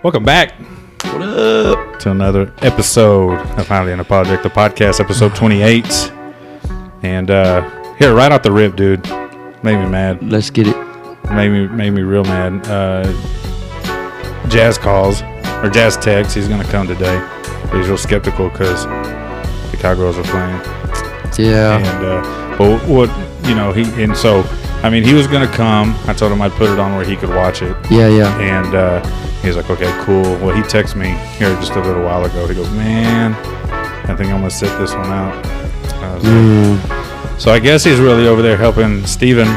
Welcome back. What up? To another episode of Highly Unapologetic, the podcast, episode 28. And here, right off the rip, dude, made me mad. Let's get it. Made me real mad. Jazz calls, or Jazz texts, he's going to come today. He's real skeptical because the Cowgirls are playing. Yeah. And, but what, he was going to come. I told him I'd put it on where he could watch it. Yeah. And he's like, okay, cool. Well, he texted me here just a little while ago. He goes, man, I think I'm going to sit this one out. So I guess he's really over there helping Steven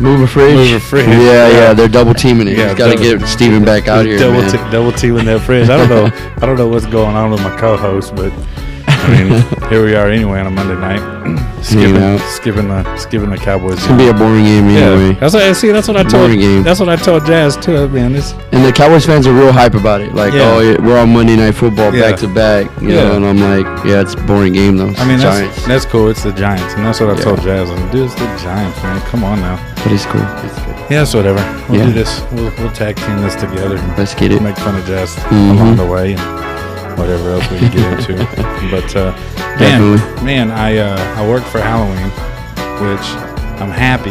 move a fridge. Yeah. They're double teaming it. Yeah, He's got to get Steven back out here, man. Double teaming that fridge. I don't know what's going on with my co-host, but I mean, here we are anyway on a Monday night, skipping the Cowboys. It's gonna be a boring game anyway. That's what I told. That's what I told Jazz too, man. And the Cowboys fans are real hype about it. Like, we're on Monday Night Football back to back. You know, and I'm like, it's a boring game though. I mean, that's cool. It's the Giants, and that's what I told Jazz. I'm like, dude, it's the Giants, man. Come on now. But it's cool. Yeah, it's whatever. We'll do this. We'll tag team this together. Let's get it. Make fun of Jazz along the way. And whatever else we can get into, but man, I worked for Halloween, which I'm happy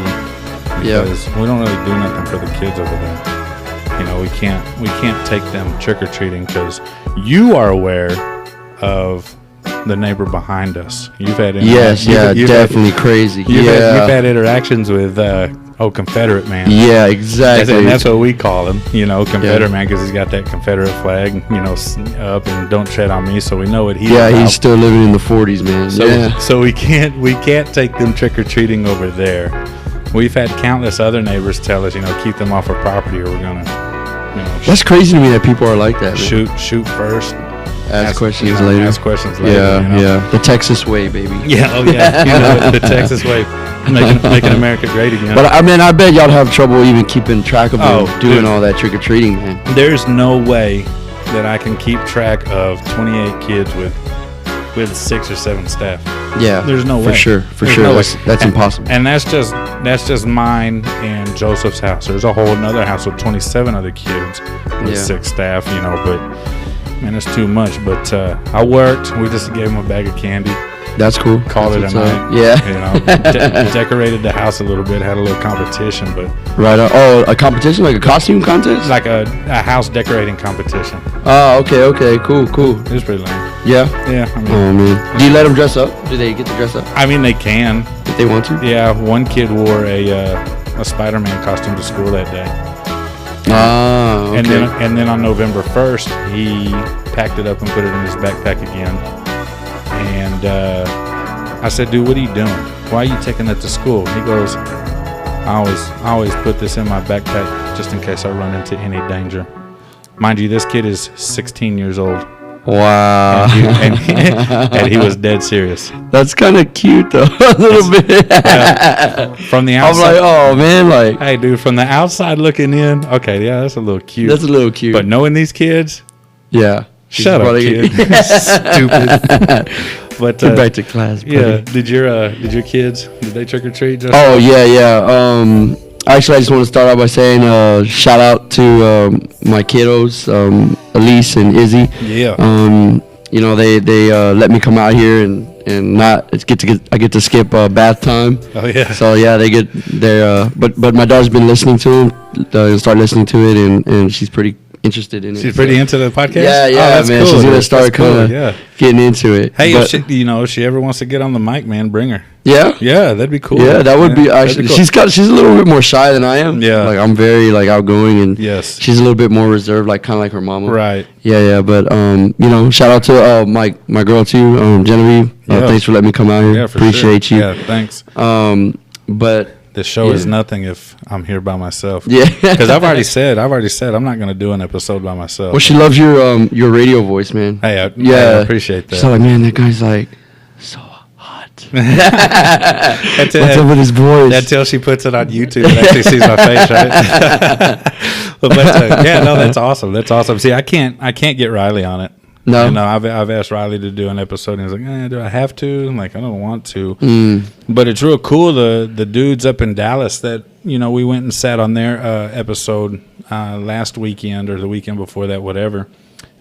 because we don't really do nothing for the kids over there. You know, we can't take them trick or treating because you are aware of the neighbor behind us. You've had definitely crazy. You've had interactions with Confederate man. Yeah, exactly. And that's what we call him, Confederate man, because he's got that Confederate flag, up and don't tread on me, so we know what he's about. He's still living in the 40s, man. So we can't take them trick or treating over there. We've had countless other neighbors tell us, keep them off our property, or we're gonna, That's crazy to me that people are like that. Man. Shoot first. Ask questions later. Yeah. The Texas way, baby. Yeah, the Texas way, making America great again. But I bet y'all have trouble even keeping track of doing all that trick or treating, man. There's no way that I can keep track of 28 kids with 6 or 7 staff. Yeah, there's no way. For sure. That's impossible. And that's just mine and Joseph's house. There's a whole another house with 27 other kids with 6 staff. But. Man, it's too much, but I worked. We just gave him a bag of candy. That's cool. Called it a night. Yeah. Decorated the house a little bit. Had a little competition, but right on. Oh, a competition, like a costume contest, like a house decorating competition. Oh, okay, cool. It was pretty lame. Yeah. I mean, oh man, do you let them dress up? Do they get to dress up? I mean, they can if they want to. Yeah, one kid wore a Spider-Man costume to school that day. Okay. And then on November 1st, he packed it up and put it in his backpack again. And I said, dude, what are you doing? Why are you taking that to school? He goes, I always put this in my backpack just in case I run into any danger. Mind you, this kid is 16 years old. Wow. And he was dead serious. That's kind of cute, though, a little bit. From the outside. I'm like, oh, man, hey, dude, from the outside looking in, okay, yeah, that's a little cute. That's a little cute. But knowing these kids, shut up, kid. Stupid. But get back to class, buddy. Yeah, did your kids, did they trick or treat? Oh, yeah. Actually, I just want to start out by saying shout out to my kiddos, Elise and Izzy. Yeah. They let me come out here and I get to skip bath time. Oh yeah. So yeah, they get their but my daughter's been listening to them and start listening to it and she's pretty interested in it. She's pretty into the podcast? Yeah, man. Cool. She's going to start kind of getting into it. Hey, if she ever wants to get on the mic, man, bring her. Yeah? Yeah, that'd be cool. Yeah, that would be actually. Cool. She's a little bit more shy than I am. Yeah. Like, I'm very, outgoing, and she's a little bit more reserved, kind of like her mama. Right. Yeah, but, shout out to my girl, too, Genevieve. Thanks for letting me come out here. Yeah, for Appreciate you. Yeah, thanks. But... The show is nothing if I'm here by myself. Yeah, because I've already said I'm not going to do an episode by myself. Well, she loves your radio voice, man. Hey, I appreciate that. She's like, man, that guy's so hot. What's up with his voice? Until she puts it on YouTube and actually sees my face, right? but that's awesome. That's awesome. See, I can't get Riley on it. No, I've asked Riley to do an episode, and he's like, "Do I have to?" I'm like, "I don't want to." But it's real cool. The dudes up in Dallas that we went and sat on their episode last weekend or the weekend before that, whatever.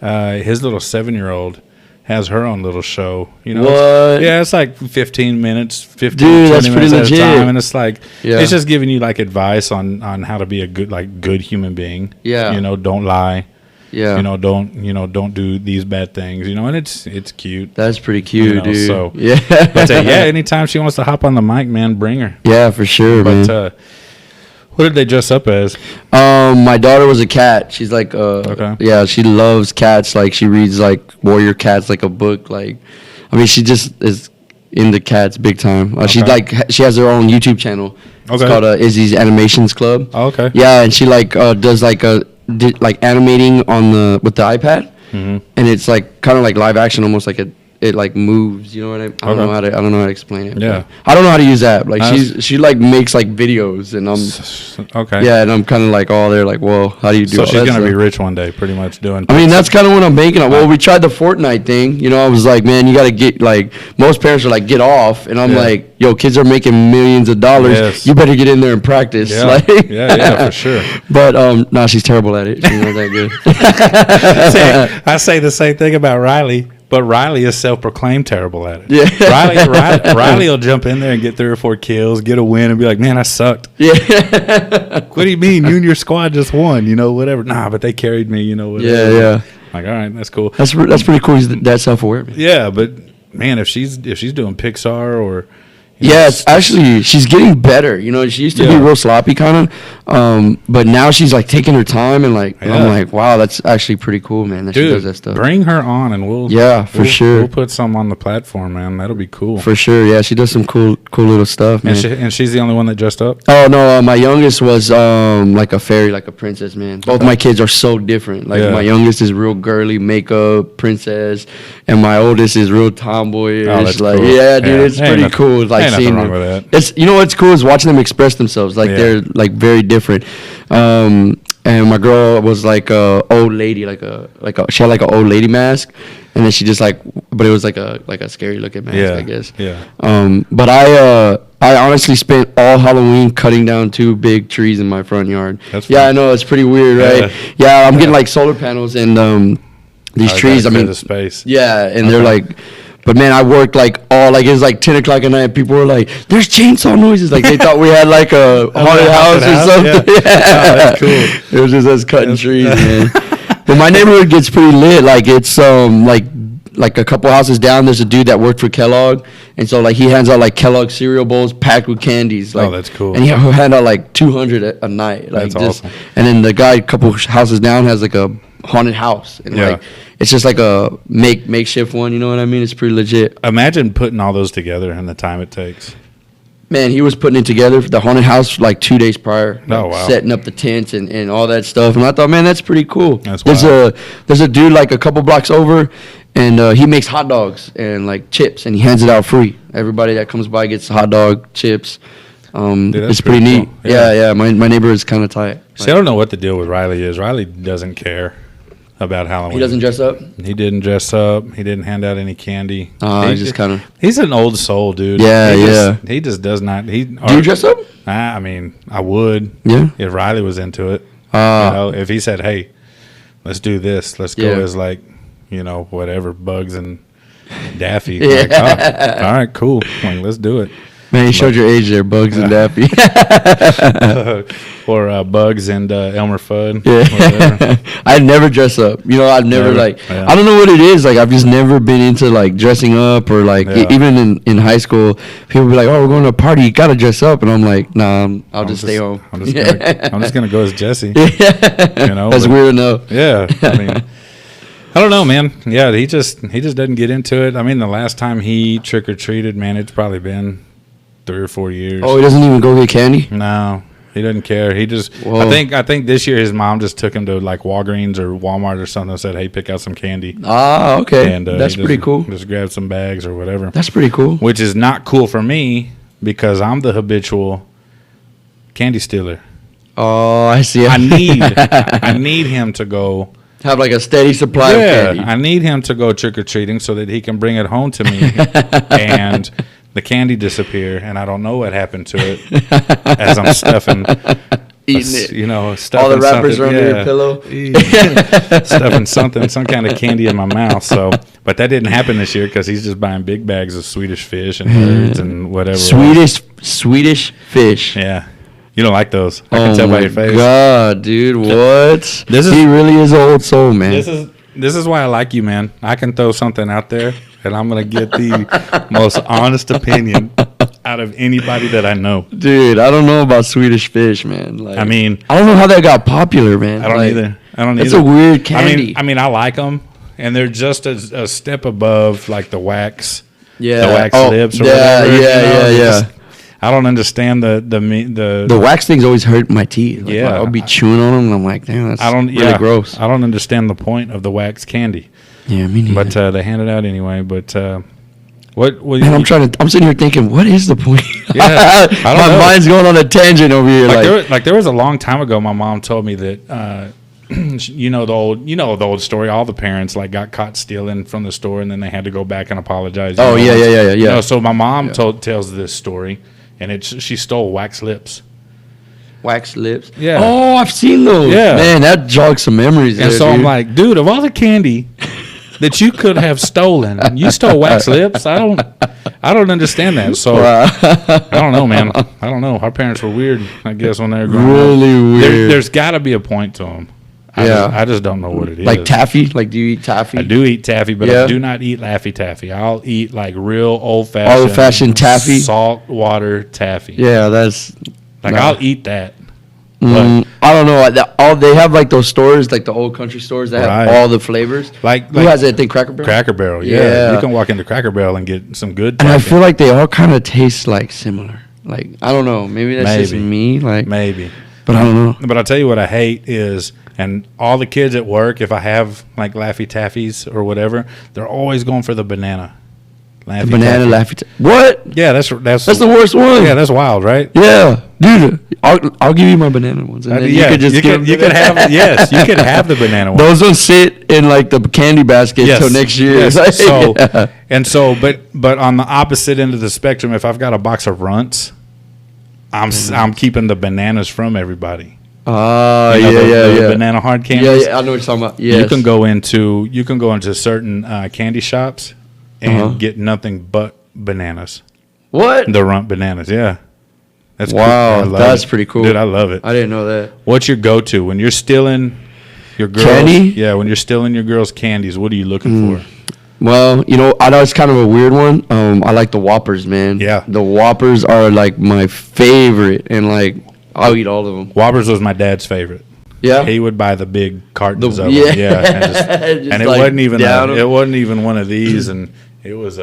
His little 7-year-old has her own little show. What? It's like 15 minutes, 15, Dude, 20 that's minutes pretty at legit. a time, and it's like Yeah. it's just giving you like advice on how to be a good human being. Yeah. Don't lie. Yeah. Don't do these bad things. And it's cute. That's pretty cute, dude. So yeah. But anytime she wants to hop on the mic, man, bring her. Yeah, for sure, man. But what did they dress up as? My daughter was a cat. She's like, Okay. yeah, she loves cats. Like, she reads like Warrior Cats, like a book. Like, I mean, she just is into cats big time. She has her own YouTube channel. It's Okay. called Izzy's Animations Club. Oh, okay. Yeah, and she like does like animating with the iPad, Mm-hmm. and it's like kind of like live action, almost like it like moves. You know what I don't know Okay. I don't know how to explain it. Yeah. I don't know how to use that. Like Nice. she like makes like videos, and I'm Okay. yeah, and I'm kind of like all there, like, whoa, how do you do? So all she's that gonna be stuff? rich one day, pretty much doing. I mean, that's kind of what I'm banking on. Well, we tried the Fortnite thing. I was like, man, you got to get, like, most parents are like, get off. And I'm Yeah. like, yo, kids are making millions of dollars. Yes. You better get in there and practice. Yeah. Like, Yeah, for sure. But, no, she's terrible at it. She's not that good. I say the same thing about Riley, but Riley is self-proclaimed terrible at it. Yeah. Riley will jump in there and get 3 or 4 kills, get a win, and be like, "Man, I sucked." Yeah. What do you mean? You and your squad just won, whatever. Nah, but they carried me, whatever. Yeah. Like, all right, that's cool. That's pretty cool. He's that self-aware, man. Yeah, but man, if she's doing Pixar or Yes, actually, she's getting better. She used to be Yeah. real sloppy, kind of. But now she's like taking her time, and like Yeah. I'm like, wow, that's actually pretty cool, man. That she does dude, that stuff. bring her on and we'll For sure. We'll put some on the platform, man. That'll be cool. For sure, yeah, she does some cool little stuff, man. And she's the only one that dressed up. Oh no, my youngest was like a fairy, like a princess, man. Both my kids are so different. Like Yeah. my youngest is real girly, makeup, princess, and my oldest is real tomboyish. Oh, that's like cool. yeah, dude, Yeah. it's Ain't pretty nothing- cool. Like ain't nothing seeing wrong them. with that. It's what's cool is watching them express themselves. Like Yeah. they're like very different. And my girl was like a old lady, she had like an old lady mask, and then she just but it was like a scary looking mask, Yeah. I guess. Yeah. But I honestly spent all Halloween cutting down 2 big trees in my front yard. That's yeah, fun. I know, it's pretty weird, right? Yeah, I'm getting like solar panels and these trees. I mean, the space. yeah, and they're like. But man, I worked it was like 10 o'clock at night. People were like, "There's chainsaw noises!" Like they thought we had like a haunted house or something. Yeah. Oh, that's cool. It was just us cutting trees, man. But my neighborhood gets pretty lit. Like it's like a couple houses down. There's a dude that worked for Kellogg, and so like he hands out like Kellogg cereal bowls packed with candies. Like, that's cool. And he'll hand out like 200 a night. Like That's awesome. And then the guy a couple houses down has like a haunted house, and Yeah. like it's just like a makeshift one. You know what I mean? It's pretty legit. Imagine putting all those together and the time it takes. Man, he was putting it together for the haunted house like 2 days prior. Oh, like, wow. Setting up the tents and all that stuff. And I thought, man, that's pretty cool. That's there's a dude like a couple blocks over, and he makes hot dogs and like chips, and he hands it out free. Everybody that comes by gets hot dog, chips. Dude, that's It's pretty pretty neat. cool. Yeah, Yeah. yeah. My neighbor is kind of tight. See, I don't know what the deal with Riley is. Riley doesn't care about Halloween. He doesn't dress up. He didn't dress up. He didn't hand out any candy. He just kind of. He's an old soul, dude. Yeah, He just does not. Do you dress up? I mean, I would. Yeah. If Riley was into it. Ah. If he said, "Hey, let's do this. Let's go Yeah. as like, whatever, Bugs and Daffy." Yeah. Like, oh, all right, cool. Like, let's do it. Man, you showed your age there, Bugs and Daffy. Or Bugs and Elmer Fudd. Yeah. Whatever. I'd never dress up. I've never Never? Yeah. I don't know what it is. Like I've just never been into like dressing up or like Yeah. even in high school, people be like, "Oh, we're going to a party. You gotta dress up," and I'm like, "Nah, I'll just stay home." I'm just gonna go as Jesse. That's but- weird enough. Yeah, I mean, I don't know, man. Yeah, he just doesn't get into it. I mean, the last time he trick or treated, man, it's probably been 3 or 4 years. Oh, he doesn't even go get candy. No, he doesn't care. He just. Whoa. I think this year his mom just took him to like Walgreens or Walmart or something and said, "Hey, pick out some candy." Ah, okay, And that's he pretty just- cool. Just grab some bags or whatever. That's pretty cool. Which is not cool for me because I'm the habitual candy stealer. Oh, I see. I need him to go. have like a steady supply of candy. I need him to go trick or treating so that he can bring it home to me and the candy disappear, and I don't know what happened to it as I'm stuffing. Eating it. You know, stuffing all the wrappers are something. under your pillow. Stuffing some kind of candy in my mouth. So, but that didn't happen this year because he's just buying big bags of Swedish fish and birds and whatever. Swedish fish. Yeah, you don't like those. I can tell by your face. God, dude, what? He really is an old soul, man. This is why I like you, man. I can throw something out there, and I'm gonna get the most honest opinion out of anybody that I know. Dude, I don't know about Swedish fish, man. Like, I mean, I don't know how that got popular, man. I don't either. It's a weird candy. I mean, I like them, and they're just a step above like the wax. Yeah. The wax lips or whatever. Yeah. I don't understand the wax things always hurt my teeth. Like, yeah, I'll be chewing on them, and I'm like, damn, that's really gross. I don't understand the point of the wax candy. Yeah, me neither. But they hand it out anyway. But what? Man, I'm sitting here thinking, what is the point? Yeah, my mind's going on a tangent over here. There was a long time ago. My mom told me that. You know the old story. All the parents like got caught stealing from the store, and then they had to go back and apologize. Oh, yeah. You know, so my mom tells this story, and she stole wax lips. Wax lips. Yeah. Oh, I've seen those. Yeah. Man, that jogs some memories. And so I'm like, dude, of all the candy that you could have stolen, you stole wax lips. I don't understand that. So I don't know, man. I don't know. Our parents were weird, I guess, when they were growing up. Really weird. There's got to be a point to them. I just don't know what it is. Like taffy? Like, do you eat taffy? I do eat taffy, but I do not eat Laffy Taffy. I'll eat like real old-fashioned taffy? Salt water taffy. Yeah, that's... I'll eat that. I don't know. They have like those stores, like the old country stores that have all the flavors. Like who has it? I think Cracker Barrel. Cracker Barrel, yeah. You can walk into Cracker Barrel and get some good taffy. And I feel like they all kind of taste like similar. Like, I don't know. Maybe that's just me. Like, maybe. But I don't know. But I'll tell you what I hate is, and all the kids at work, if I have like Laffy Taffies or whatever, they're always going for the banana. Laffy Taffy. What? Yeah, that's the worst one. Yeah, that's wild, right? Yeah, dude. I'll give you my banana ones. And then you could you could have you could have the banana ones. Those ones sit in like the candy basket until next year. Yes. So, but on the opposite end of the spectrum, if I've got a box of Runts, I'm keeping the bananas from everybody. The banana hard candies. Yeah, I know what you're talking about. Yes. You can go into certain candy shops and get nothing but bananas. What? The Runt bananas, yeah. That's wow, cool. that's pretty cool. Dude, I love it. I didn't know that. What's your go-to when you're stealing your girls? Candy? Yeah, when you're stealing your girls' candies, what are you looking for? Well, I know it's kind of a weird one. I like the Whoppers, man. Yeah. The Whoppers are like my favorite, and like I'll eat all of them. Whoppers was my dad's favorite. Yeah. He would buy the big cartons of them. Yeah. And it wasn't even one of these, and it was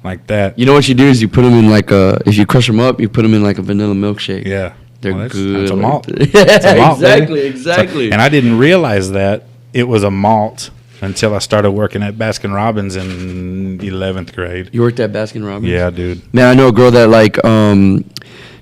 like that. You know what you do is you put them in like if you crush them up, you put them in like a vanilla milkshake. Yeah. They're good. That's a malt. It's a malt, So, exactly. and I didn't realize that it was a malt until I started working at Baskin Robbins in 11th grade. You worked at Baskin Robbins? Yeah, dude. Man, I know a girl that like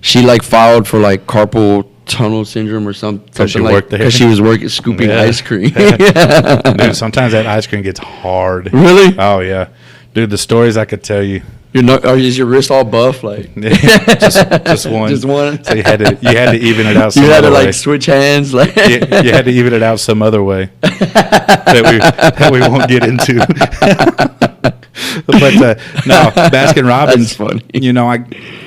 she like filed for like carpal tunnel syndrome or something she like worked there? because she was scooping ice cream. Dude, sometimes that ice cream gets hard. Really? Oh yeah, dude. The stories I could tell you. Is your wrist all buff? Like just one. Just one. So you had to even it out. Some you had other to way. like switch hands. Like you had to even it out some other way that we won't get into. But no, Baskin Robbins. That's funny.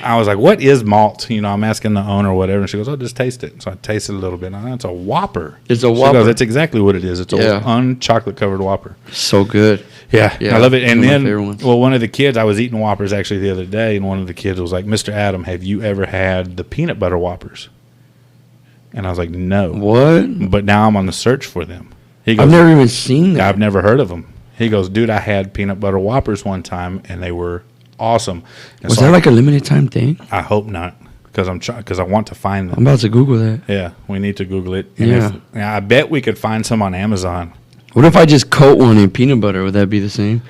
I was like, "What is malt?" I'm asking the owner or whatever, and she goes, "Oh, just taste it." So I tasted a little bit. And it's a Whopper. It's a She Whopper. goes, "That's exactly what it is. It's a unchocolate covered Whopper." So good. Yeah, I love it. And then, one of the kids, I was eating Whoppers actually the other day, and one of the kids was like, "Mr. Adam, have you ever had the peanut butter Whoppers?" And I was like, "No." What? But now I'm on the search for them. He goes, I've never even seen them. I've never heard of them. He goes, "Dude, I had peanut butter Whoppers one time, and they were awesome." And was that like a limited time thing? I hope not, because I want to find them. I'm about to Google that. Yeah, we need to Google it. And I bet we could find some on Amazon. What if I just coat one in peanut butter? Would that be the same?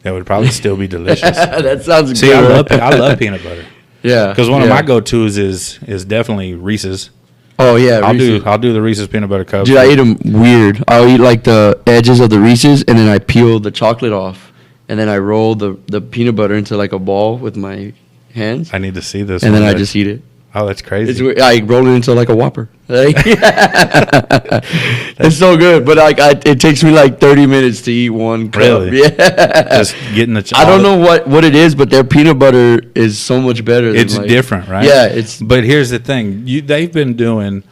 That would probably still be delicious. That sounds good. See, I love peanut butter. Yeah, because one of my go-tos is definitely Reese's. Oh yeah, I'll do the Reese's peanut butter cups. Dude, I eat them weird. I'll eat like the edges of the Reese's, and then I peel the chocolate off, and then I roll the peanut butter into like a ball with my hands, I need to see this. and then one I day. just eat it. Oh, that's crazy. It's weird. I roll it into like a Whopper. It's so good, but it takes me like 30 minutes to eat one cup. Really? Yeah. Just getting the. I don't know what it is, but their peanut butter is so much better. It's than different, right? Yeah, it's. But here's the thing: they've been doing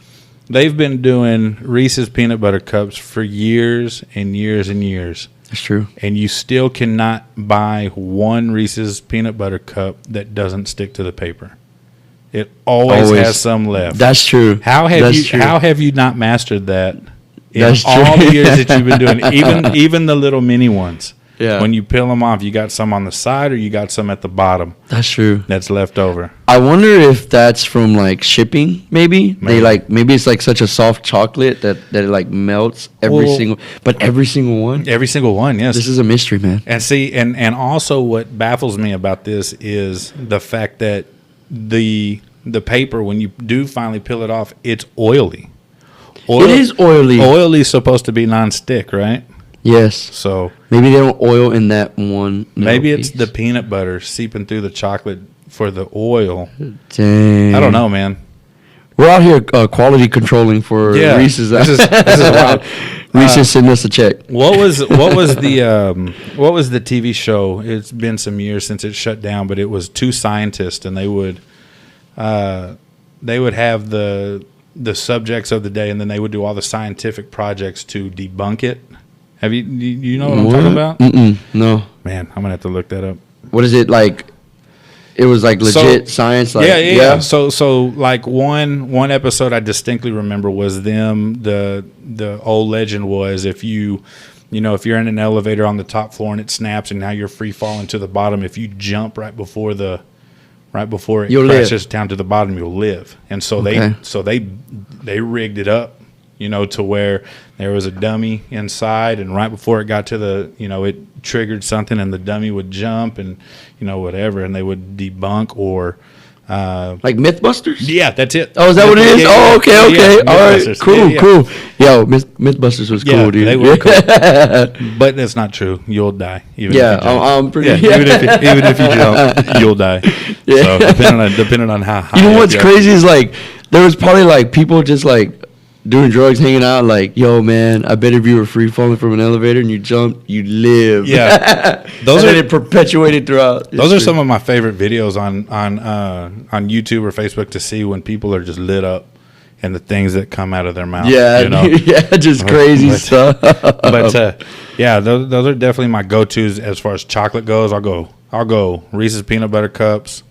Reese's peanut butter cups for years and years and years, That's true. and you still cannot buy one Reese's peanut butter cup that doesn't stick to the paper. It always has some left. That's true. How have That's you true. How have you not mastered that in That's all true. the years that you've been doing? Even the little mini ones. Yeah. When you peel them off, you got some on the side or you got some at the bottom That's true. that's left over. I wonder if that's from like shipping. Maybe they maybe it's like such a soft chocolate that it like melts every single one. Every single one, yes. This is a mystery, man. And see, and also what baffles me about this is the fact that the paper, when you do finally peel it off, it's oily. It is oily. Oily is supposed to be nonstick, right? Yes. So Maybe they don't oil in that one. maybe it's piece. the peanut butter seeping through the chocolate for the oil. Dang. I don't know, man. We're out here quality controlling for Yeah, Reese's. this is wild. Reese's send us a check. What was the TV show? It's been some years since it shut down, but it was two scientists, and they would have the subjects of the day, and then they would do all the scientific projects to debunk it. Have you know what I'm talking about? No. Man, I'm gonna have to look that up. What is it like? It was like legit science. Like, yeah. So like one episode I distinctly remember was them. The old legend was if you're in an elevator on the top floor and it snaps and now you're free falling to the bottom. If you jump right before it You'll crashes down to the bottom, you'll live. And so Okay. they rigged it up, to where there was a dummy inside, and right before it got to it triggered something, and the dummy would jump, and whatever, and they would debunk or. like Mythbusters? Yeah, that's it. Oh, is that what it is? Yeah, Oh, okay. yeah, All right. Mythbusters. Cool, Yeah. cool. Yo, Mythbusters was cool, dude. They were cool. But that's not true. You'll die. Even if you jump. I'm pretty. Yeah, even if you jump, you'll die. Yeah. So depending on how high. You know up what's you are. crazy is like there was probably like people just like doing drugs, hanging out. Like, yo, man, I bet if you were free falling from an elevator and you jumped, you'd live. Yeah. Those are it perpetuated throughout. Those are some of my favorite videos on YouTube or Facebook to see when people are just lit up and the things that come out of their mouth. Yeah, yeah, just crazy stuff. But yeah, those are definitely my go-tos as far as chocolate goes. I'll go Reese's peanut butter cups,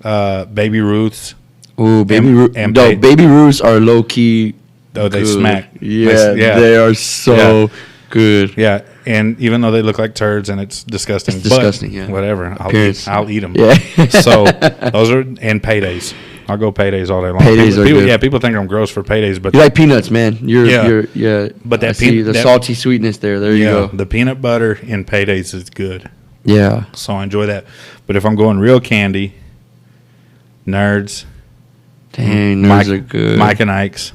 Baby Ruths. Ooh, Baby Ruths. and No, pa- Baby Ruths are low key. Oh, they good. smack. Yeah, they are so good. Yeah, and even though they look like turds and it's disgusting, It's disgusting, yeah. Whatever, Appearance. I'll eat them. Yeah. So those are and paydays. I'll go paydays all day long. Paydays are good. Yeah, people think I'm gross for paydays, but You like peanuts, man. You're But that I see the that- salty sweetness there. There you go. the peanut butter in paydays is good. Yeah. So I enjoy that. But if I'm going real candy, Nerds, Dang, nerds are good. Mike and Ike's.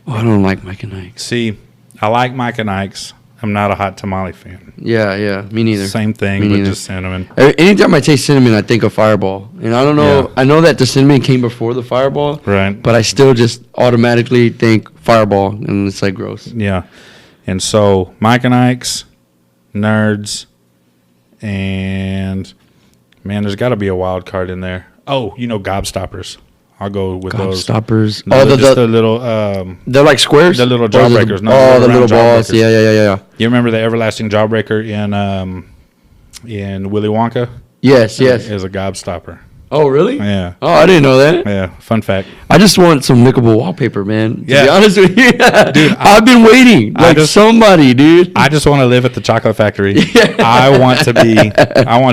Oh, I don't like Mike and Ike's. See, I like Mike and Ike's. I'm not a hot tamale fan. Yeah, me neither. Same thing, Me but neither. just cinnamon. Anytime I taste cinnamon, I think of Fireball. And I don't know. Yeah. I know that the cinnamon came before the Fireball, Right. but I still just automatically think Fireball, and it's like gross. Yeah. And so Mike and Ike's, Nerds, and man, there's got to be a wild card in there. Oh, Gobstoppers. I'll go with those. Gobstoppers. No, Oh, just the little. they're like squares. the little Or is it jawbreakers. No, oh, the the little round balls. jawbreakers. Yeah. You remember the everlasting jawbreaker in Willy Wonka? Yes. Is a gobstopper. Oh, really? Yeah. Oh, I didn't know that. Yeah. Fun fact. I just want some lickable wallpaper, man. To Yeah. be honest with you, dude, I've been waiting. Like somebody, dude. I just want to live at the chocolate factory. I want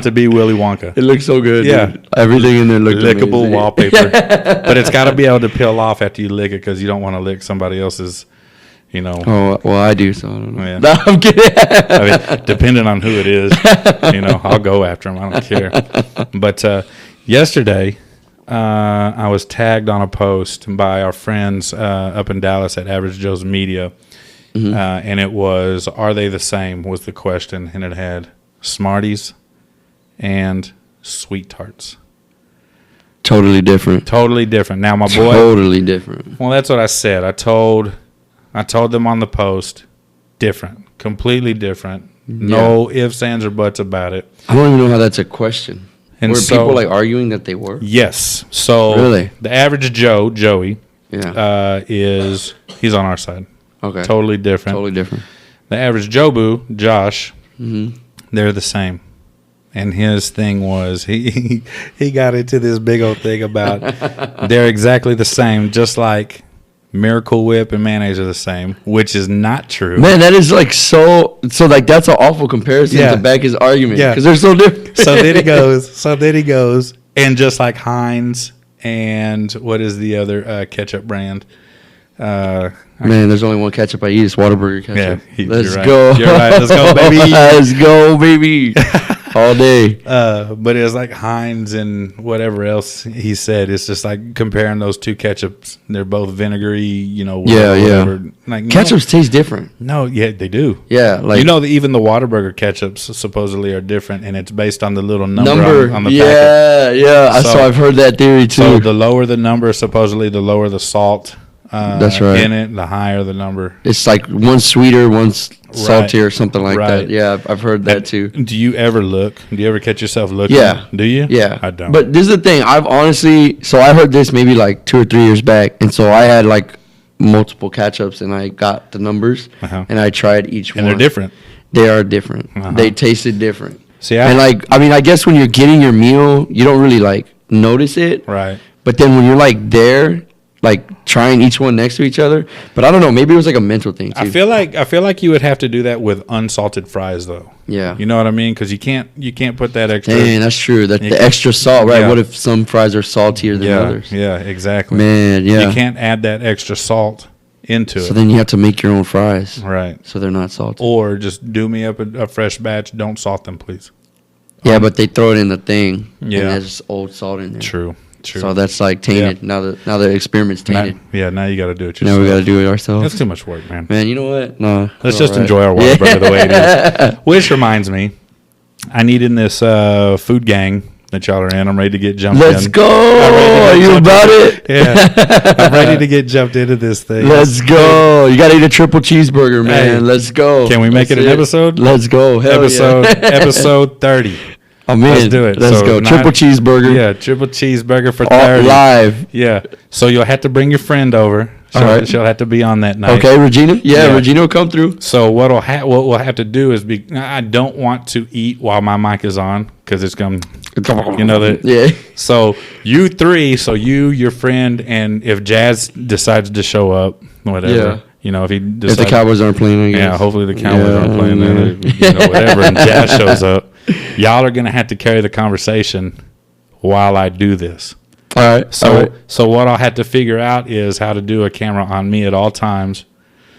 to be Willy Wonka. It looks so good. Yeah. Dude. Everything in there looks Lickable amazing. wallpaper. But it's got to be able to peel off after you lick it because you don't want to lick somebody else's, Oh, well, I do, so I don't know. Yeah. No, I'm kidding. I mean, depending on who it is, I'll go after them. I don't care. But yesterday, I was tagged on a post by our friends up in Dallas at Average Joe's Media, and it was, "Are they the same?" was the question, and it had Smarties, and Sweet Tarts. Totally different. Totally different. Now my boy. Totally different. Well, that's what I said. I told them on the post. Different. Completely different. No ifs, ands, or buts about it. I don't even know how that's a question. And were so, people like arguing that they were? Yes. So really, the average Joey, yeah, he's on our side. Okay. Totally different. Totally different. The average Jobu, Josh, they're the same. And his thing was he got into this big old thing about they're exactly the same, just like Miracle Whip and mayonnaise are the same, which is not true. Man, that is like so like that's an awful comparison to back his argument because they're so different. So then he goes, and just like Heinz and what is the other ketchup brand? Man, there's only one ketchup I eat. It's Whataburger ketchup. Yeah, let's right. go. You're right. Let's go, baby. Let's go, baby. All day. But it was like Heinz and whatever else he said. It's just like comparing those two ketchups. They're both vinegary, whatever. Like ketchups taste different. No, yeah, they do. Yeah, like even the Whataburger ketchups supposedly are different, and it's based on the little number on the packet. Yeah. So I've heard that theory too. So the lower the number, supposedly the lower the salt. That's right. In it, the higher the number. It's like one's sweeter, one's saltier, or something like that. Yeah, I've heard that too. Do you ever look? Do you ever catch yourself looking? Yeah. Do you? Yeah. I don't. But this is the thing. I've honestly, so I heard this maybe like 2 or 3 years back, and so I had like multiple ketchups, and I got the numbers, and I tried each one. And they're different. They are different. They tasted different. See, and like, I mean, I guess when you're getting your meal, you don't really like notice it. Right. But then when you're like there, like trying each one next to each other, but I don't know. Maybe it was like a mental thing too. I feel like you would have to do that with unsalted fries, though. Yeah, you know what I mean? Because you can't put that extra. Dang, that's true. That the extra salt, right? Yeah. What if some fries are saltier than others? Yeah, exactly. Man, yeah. You can't add that extra salt into it. So then you have to make your own fries, right? So they're not salty. Or just do me up a fresh batch. Don't salt them, please. Yeah, but they throw it in the thing. Yeah, and there's old salt in there. True. So that's like tainted. Yeah. Now the experiment's tainted. Now you got to do it yourself. Now we got to do it ourselves. That's too much work, man. Man, you know what? No. Let's just enjoy our Whataburger the way it is. Which reminds me, I need in this food gang that y'all are in. I'm ready to get jumped in. Let's go. Are you about it? Yeah. I'm ready to get jumped into this thing. Let's go. You got to eat a triple cheeseburger, man. Hey, let's go. Can we make it an episode? Let's go. Hell episode 30. I'm in. Let's do it. Let's go. Triple cheeseburger. Yeah, triple cheeseburger for 30. Live. Yeah. So you'll have to bring your friend over. She'll have to be on that night. Okay, Regina. Yeah, Regina will come through. So what we'll have to do is I don't want to eat while my mic is on because it's going that. Yeah. So you three, your friend, and if Jazz decides to show up, whatever. Yeah. If he decides, if the Cowboys aren't playing, I guess. Yeah, hopefully the Cowboys aren't playing then, whatever, and Jazz shows up. Y'all are going to have to carry the conversation while I do this. All right. So what I'll have to figure out is how to do a camera on me at all times.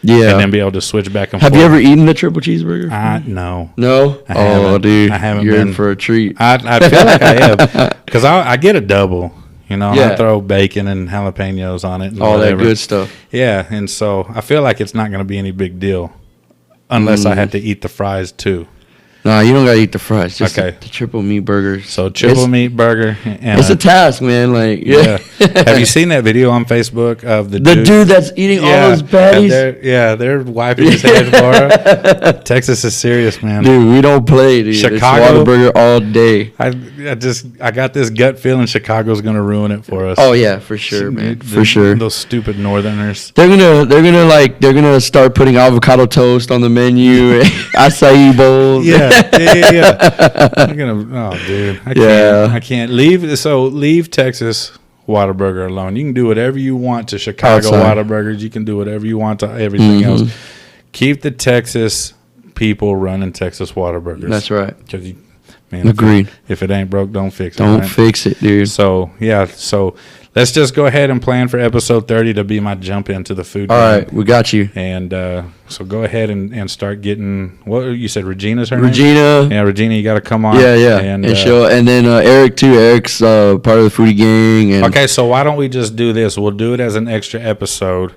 Yeah. And then be able to switch back and forth. Have you ever eaten the triple cheeseburger? No. No? Dude. I haven't You're been. in for a treat. I feel like I am. Because I get a double. I throw bacon and jalapenos on it. And all that good stuff. Yeah. And so I feel like it's not going to be any big deal unless I had to eat the fries too. Nah, you don't gotta eat the fries. Just okay. The triple meat burgers. So triple meat burger. And it's a task, man. Like, yeah. Have you seen that video on Facebook of the dude that's eating all those patties? They're wiping his head for him. Texas is serious, man. Dude, we don't play, dude. Chicago, it's Whataburger all day. I got this gut feeling Chicago's gonna ruin it for us. Oh yeah, for sure, man. For sure. Those stupid Northerners. They're gonna start putting avocado toast on the menu, acai bowls. Yeah. You're gonna, dude, I can't leave Texas Whataburger alone. You can do whatever you want to Chicago Whataburgers. You can do whatever you want to everything else. Keep the Texas people running Texas Whataburgers. That's right. Man, agreed. If it ain't broke, don't fix it. Don't fix it, dude. So let's just go ahead and plan for episode 30 to be my jump into the food. All right, we got you. And so go ahead and start getting what you said. Regina's her Regina. name? Yeah, Regina, you got to come on. Yeah. And then Eric too. Eric's part of the foodie gang. And okay, so why don't we just do this? We'll do it as an extra episode.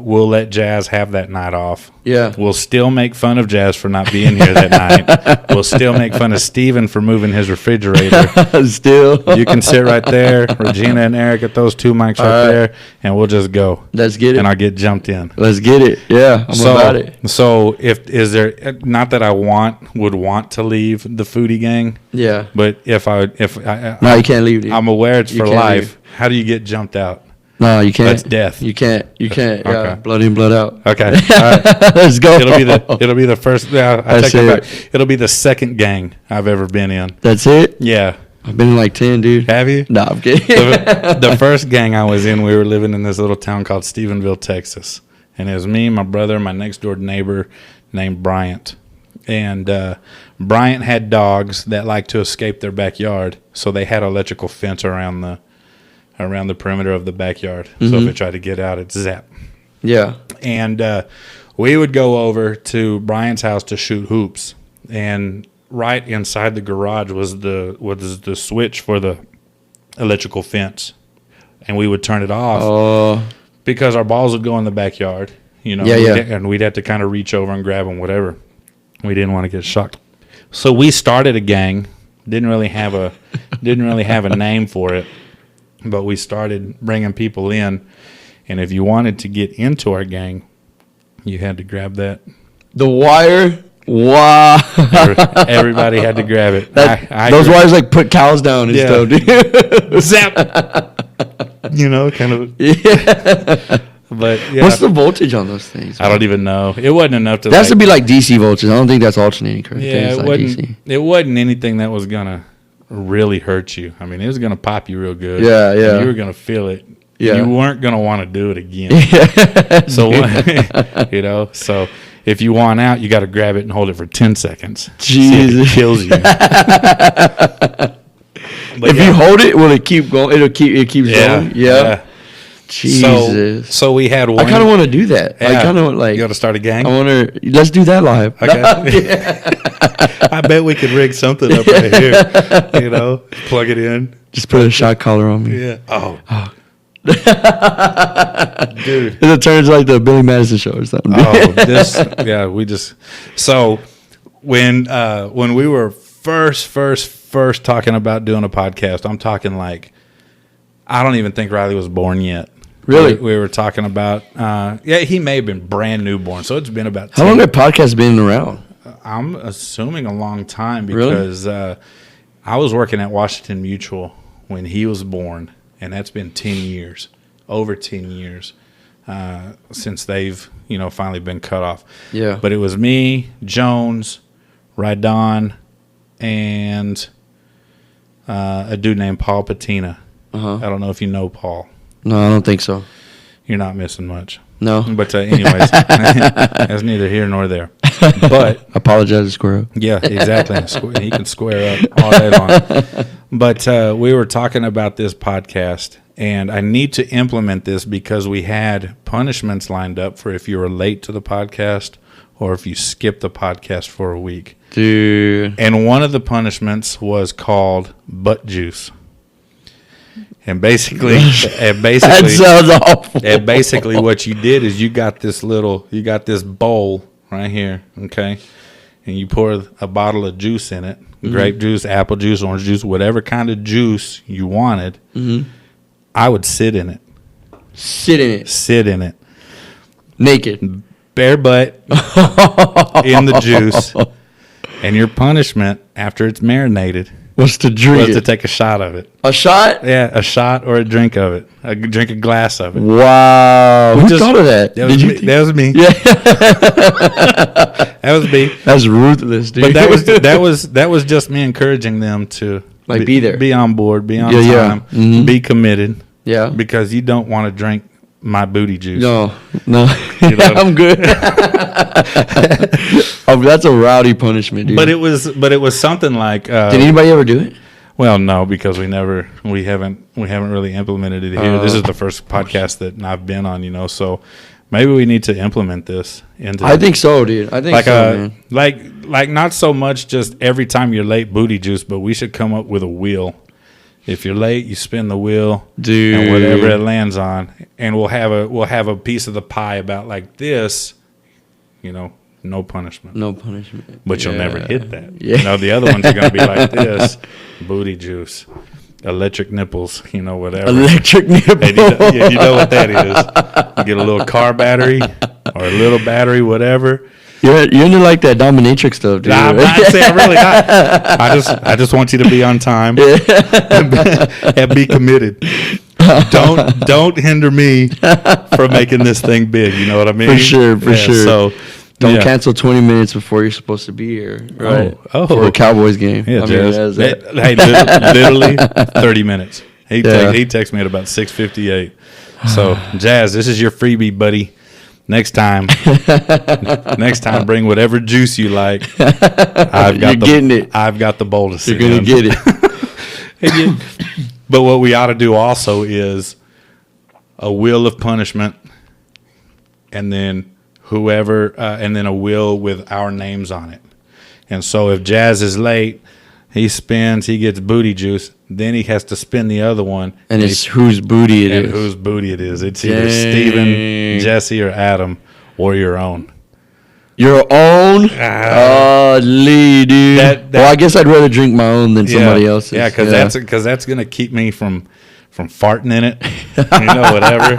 we'll let Jazz have that night off. Yeah. We'll still make fun of Jazz for not being here that night. We'll still make fun of Steven for moving his refrigerator. Still. You can sit right there. Regina and Eric at those 2 mics right there, and we'll just go. Let's get it. And I'll get jumped in. Let's get it. Yeah, I'm about it. So is there, not that I would want to leave the foodie gang, Yeah. but if I No, you can't leave, dude. I'm aware it's You for can't life. leave. How do you get jumped out? No, you can't. That's death. You can't. Yeah. Okay. Blood in, blood out. Okay. All right. Let's go. It'll be the first. Yeah, I That's take it it. back. It'll be the second gang I've ever been in. That's it? Yeah. I've been in like 10, dude. Have you? No, I'm kidding. The first gang I was in, we were living in this little town called Stephenville, Texas, and it was me, my brother, my next door neighbor named Bryant, and Bryant had dogs that liked to escape their backyard, so they had an electrical fence around the perimeter of the backyard. So if they tried to get out, it's zap. Yeah. And we would go over to Brian's house to shoot hoops, and right inside the garage was the switch for the electrical fence, and we would turn it off because our balls would go in the backyard, you know. And we'd have to kind of reach over and grab them, whatever. We didn't want to get shocked, so we started a gang. Didn't really have a name for it, but we started bringing people in, and if you wanted to get into our gang, you had to grab that. The wire. Wow. Everybody had to grab it. Those wires like put cows down and stuff, dude. Zap. You know, kind of. Yeah. But yeah. What's the voltage on those things? I don't even know. It wasn't enough to. That has to be like DC voltage. I don't think that's alternating current. Yeah, it wasn't. DC. It wasn't anything that was gonna really hurt you. I mean, it was gonna pop you real good. Yeah, yeah. You were gonna feel it. Yeah. You weren't gonna want to do it again. So, you know, so if you want out, you got to grab it and hold it for 10 seconds. Jesus, it kills you. If you hold it, will it keep going? It keeps going. Yeah. Jesus. So we had one. I kind of want to do that. Yeah. I kind of like. You got to start a gang. I want to. Let's do that live. Okay. I bet we could rig something up right here. You know, plug it in. Just put a shot collar on me. Yeah. Oh. Dude. It turns like the Billy Madison show or something. We just. So when we were first talking about doing a podcast, I'm talking like, I don't even think Riley was born yet. Really? We were talking about, he may have been brand new born. So it's been about 10. How long have podcasts been around? I'm assuming a long time because I was working at Washington Mutual when he was born, and that's been 10 years, over 10 years since they've, finally been cut off. Yeah. But it was me, Jones, Rydon, and a dude named Paul Patina. I don't know if you know Paul. No, I don't think so. You're not missing much. No. But anyways, that's neither here nor there. But apologize to Squirrel. Yeah, exactly. He can square up all day long. But we were talking about this podcast, and I need to implement this because we had punishments lined up for if you were late to the podcast or if you skipped the podcast for a week. Dude. And one of the punishments was called butt juice. And basically, that sounds awful. And basically, what you did is you got this bowl right here, okay, and you pour a bottle of juice in it, grape juice, apple juice, orange juice, whatever kind of juice you wanted. I would sit in it. Sit in it. Naked. Bare butt in the juice. And your punishment after it's marinated was to drink was to take a shot of it. A shot? Yeah, a shot or a drink of it. Drink a glass of it. Wow. Who thought of that? That was me. Yeah. That was me. That's ruthless, dude. But that was just me encouraging them to be there. Be on board, be on time, be committed. Yeah. Because you don't want to drink my booty juice. No. I'm good. That's a rowdy punishment, dude. But it was something like. Did anybody ever do it? Well, no, because we haven't really implemented it here. This is the first podcast that I've been on, so maybe we need to implement this into. I think so, dude. I think so, man. Like not so much just every time you're late booty juice, but we should come up with a wheel If you're late, you spin the wheel, dude, and whatever it lands on, and we'll have a piece of the pie about like this, you know, no punishment. No punishment. But you'll never hit that. Yeah. You know, the other ones are gonna be like this, booty juice, electric nipples, you know, whatever. Electric nipple. And you know what that is. You get a little car battery or a little battery, whatever. You're into like that dominatrix stuff, dude. Nah, I'm not saying really not. I just want you to be on time and be committed. Don't hinder me from making this thing big. You know what I mean? For sure. So don't cancel 20 minutes before you're supposed to be here. Right. Oh. For a Cowboys game. Yeah, Jazz. Hey, literally 30 minutes. He texted me at about 6:58. So Jazz, this is your freebie, buddy. Next time, bring whatever juice you like. Getting it. I've got the bowl to sit You're gonna get it. But what we ought to do also is a wheel of punishment, and then and then a wheel with our names on it. And so if Jazz is late, he spins, he gets booty juice. Then he has to spin the other one. And it's whose booty it is. Whose booty it is. It's either Steven, Jesse, or Adam, or your own. Your own? Lee, dude. Well, I guess I'd rather drink my own than somebody else's. Yeah, because that's going to keep me from farting in it. You know, whatever.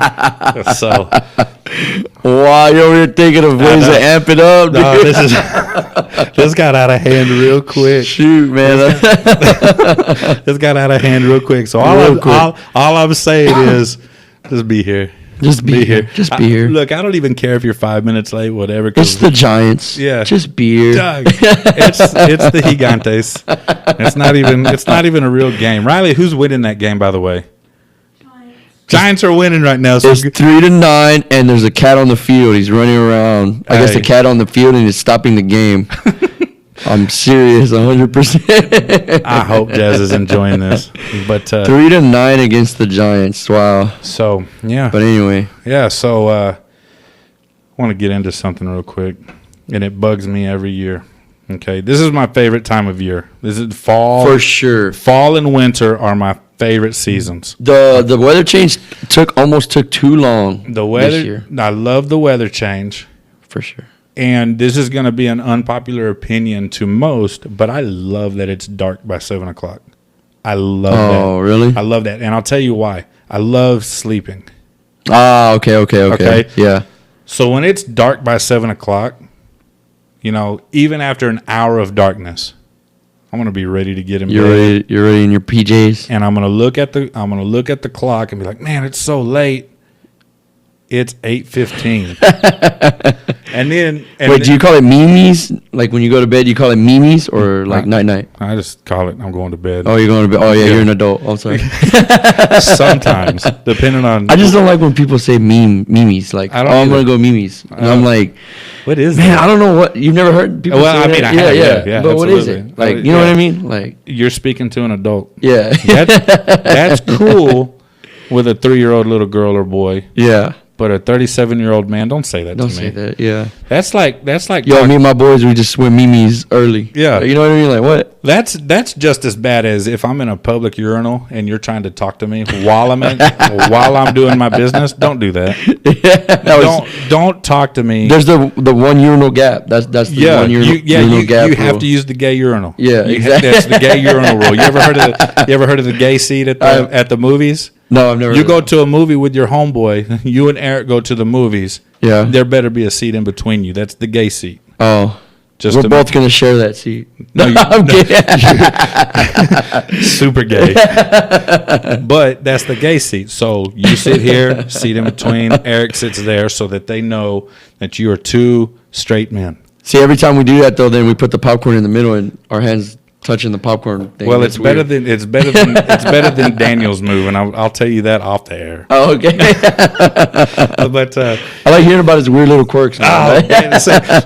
So. Wow, you're over here thinking of ways to amp it up, dude. No, this got out of hand real quick. Shoot, man. This got out of hand real quick. So all I'm saying is just be here. Just be here. Just be here. Look, I don't even care if you're 5 minutes late, whatever. It's the Giants. Yeah. Just be here. Doug, it's the Gigantes. It's not even a real game. Riley, who's winning that game, by the way? Giants are winning right now. So it's 3-9, and there's a cat on the field. He's running around. I guess the cat on the field, and he's stopping the game. I'm serious, 100%. I hope Jazz is enjoying this. But 3-9 against the Giants. Wow. So yeah. But anyway. Yeah. So I want to get into something real quick, and it bugs me every year. Okay, this is my favorite time of year. This is fall. For sure. Fall and winter are my favorite seasons. The weather change almost took too long. The weather. This year. I love the weather change. For sure. And this is going to be an unpopular opinion to most, but I love that it's dark by 7 o'clock. I love that. Oh, really? I love that. And I'll tell you why. I love sleeping. Ah, okay. Yeah. So when it's dark by 7 o'clock, you know, even after an hour of darkness, I'm going to be ready to get in bed. You're ready in your PJs? And I'm going to look at the clock and be like, man, it's so late. It's 8:15. Wait, do you call it memes? Like when you go to bed, you call it memes or like night? I just call it I'm going to bed. Oh, you're going to bed. Oh, yeah. You're an adult. I'm sorry. Sometimes, depending on. I just don't like when people say memes. Like, I'm going to go memes. And I'm like, what is man, that? I don't know what. You've never heard people say I mean, that? I have, yeah. But what is it? Like, you know what I mean? Like, you're speaking to an adult. Yeah. That's cool with a 3-year-old little girl or boy. Yeah. But a 37-year-old man, don't say that to me. Don't say that, yeah. That's like. Yo, me and my boys, we just swim memes early. Yeah. You know what I mean? Like, what? That's just as bad as if I'm in a public urinal and you're trying to talk to me while I'm doing my business. Don't do that. Don't talk to me. There's the one urinal gap. That's the one urinal gap. You have to use the gay urinal. Yeah, exactly. That's the gay urinal rule. You ever heard of the gay seat at the movies? No, I've never. You go to a movie with your homeboy. You and Eric go to the movies. Yeah. There better be a seat in between you. That's the gay seat. Oh. We're both going to share that seat. No, I'm kidding. Super gay. But that's the gay seat. So you sit here, seat in between. Eric sits there so that they know that you are two straight men. See, every time we do that, though, then we put the popcorn in the middle and our hands touching the popcorn thing. Well, it's better than Daniel's move, and I'll tell you that off the air. Oh, okay. But I like hearing about his weird little quirks. Man,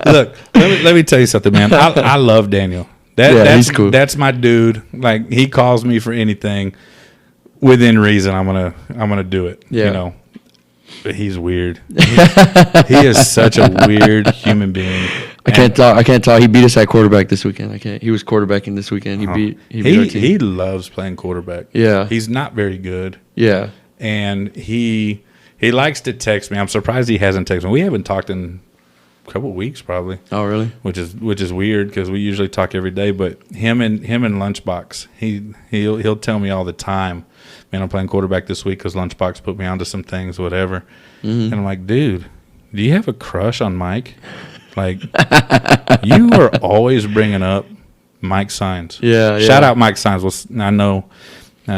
look, let me tell you something, man. I love Daniel. That's he's cool. That's my dude. Like, he calls me for anything within reason. I'm gonna do it. Yeah. You know. But he's weird. He is such a weird human being. I can't tell. He beat us at quarterback this weekend. He was quarterbacking this weekend. He beat our team. He loves playing quarterback. Yeah. He's not very good. Yeah. And he likes to text me. I'm surprised he hasn't texted me. We haven't talked in a couple of weeks probably. Oh, really? Which is weird because we usually talk every day. But him and Lunchbox, he'll tell me all the time, man, I'm playing quarterback this week because Lunchbox put me onto some things, whatever. Mm-hmm. And I'm like, dude, do you have a crush on Mike? Like, you are always bringing up Mike Signs. Yeah. Shout out Mike Signs. Well, I know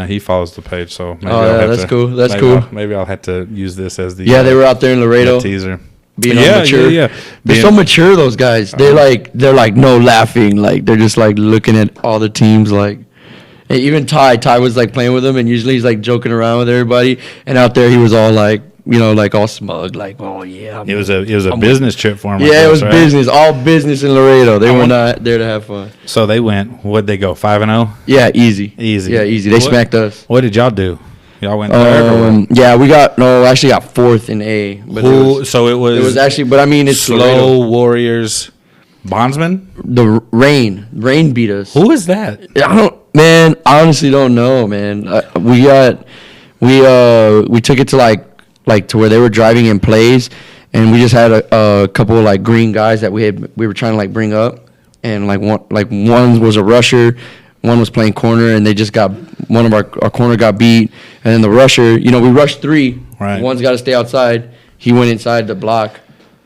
he follows the page, so maybe that's cool. That's cool. Maybe I'll have to use this as the they were out there in Laredo teaser. Being all mature. Yeah. They're so mature, those guys. They're like no laughing. Like they're just like looking at all the teams. Like and even Ty was like playing with them, and usually he's like joking around with everybody. And out there he was all like, like all smug, like, oh yeah. It was a business trip for him. Yeah, it was right? Business, all business in Laredo. They were not there to have fun. So they went. What'd they go? 5-0. Yeah, easy. Yeah, easy. They smacked us. What did y'all do? Y'all went third. Yeah, we actually got fourth in A. But so it was actually, but I mean, it's Slow Laredo. Warriors, Bondsman. The Rain beat us. Who is that? I honestly don't know, man. We took it to like to where they were driving in plays, and we just had a couple of like green guys that we were trying to like bring up, and one was a rusher, one was playing corner, and they just got one of our corner got beat, and then the rusher, we rushed 3. Right. One's got to stay outside. He went inside the block,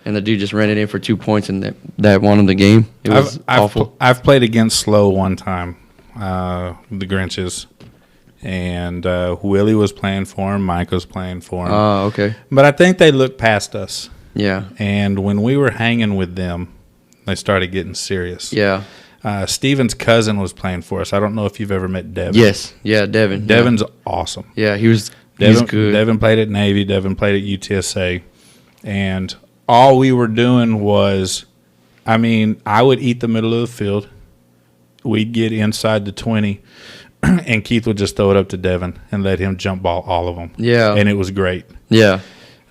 and the dude just ran it in for 2 points, and that won him the game. It was awful. I've played against Slow one time, the Grinches. And Willie was playing for him. Mike was playing for him. Oh, okay. But I think they looked past us. Yeah. And when we were hanging with them, they started getting serious. Yeah. Steven's cousin was playing for us. I don't know if you've ever met Devin. Yes. Yeah, Devin. Devin's awesome. Yeah, he's good. Devin played at Navy. Devin played at UTSA. And all we were doing was, I would eat the middle of the field. We'd get inside the 20. And Keith would just throw it up to Devin and let him jump ball all of them. Yeah. And it was great. Yeah.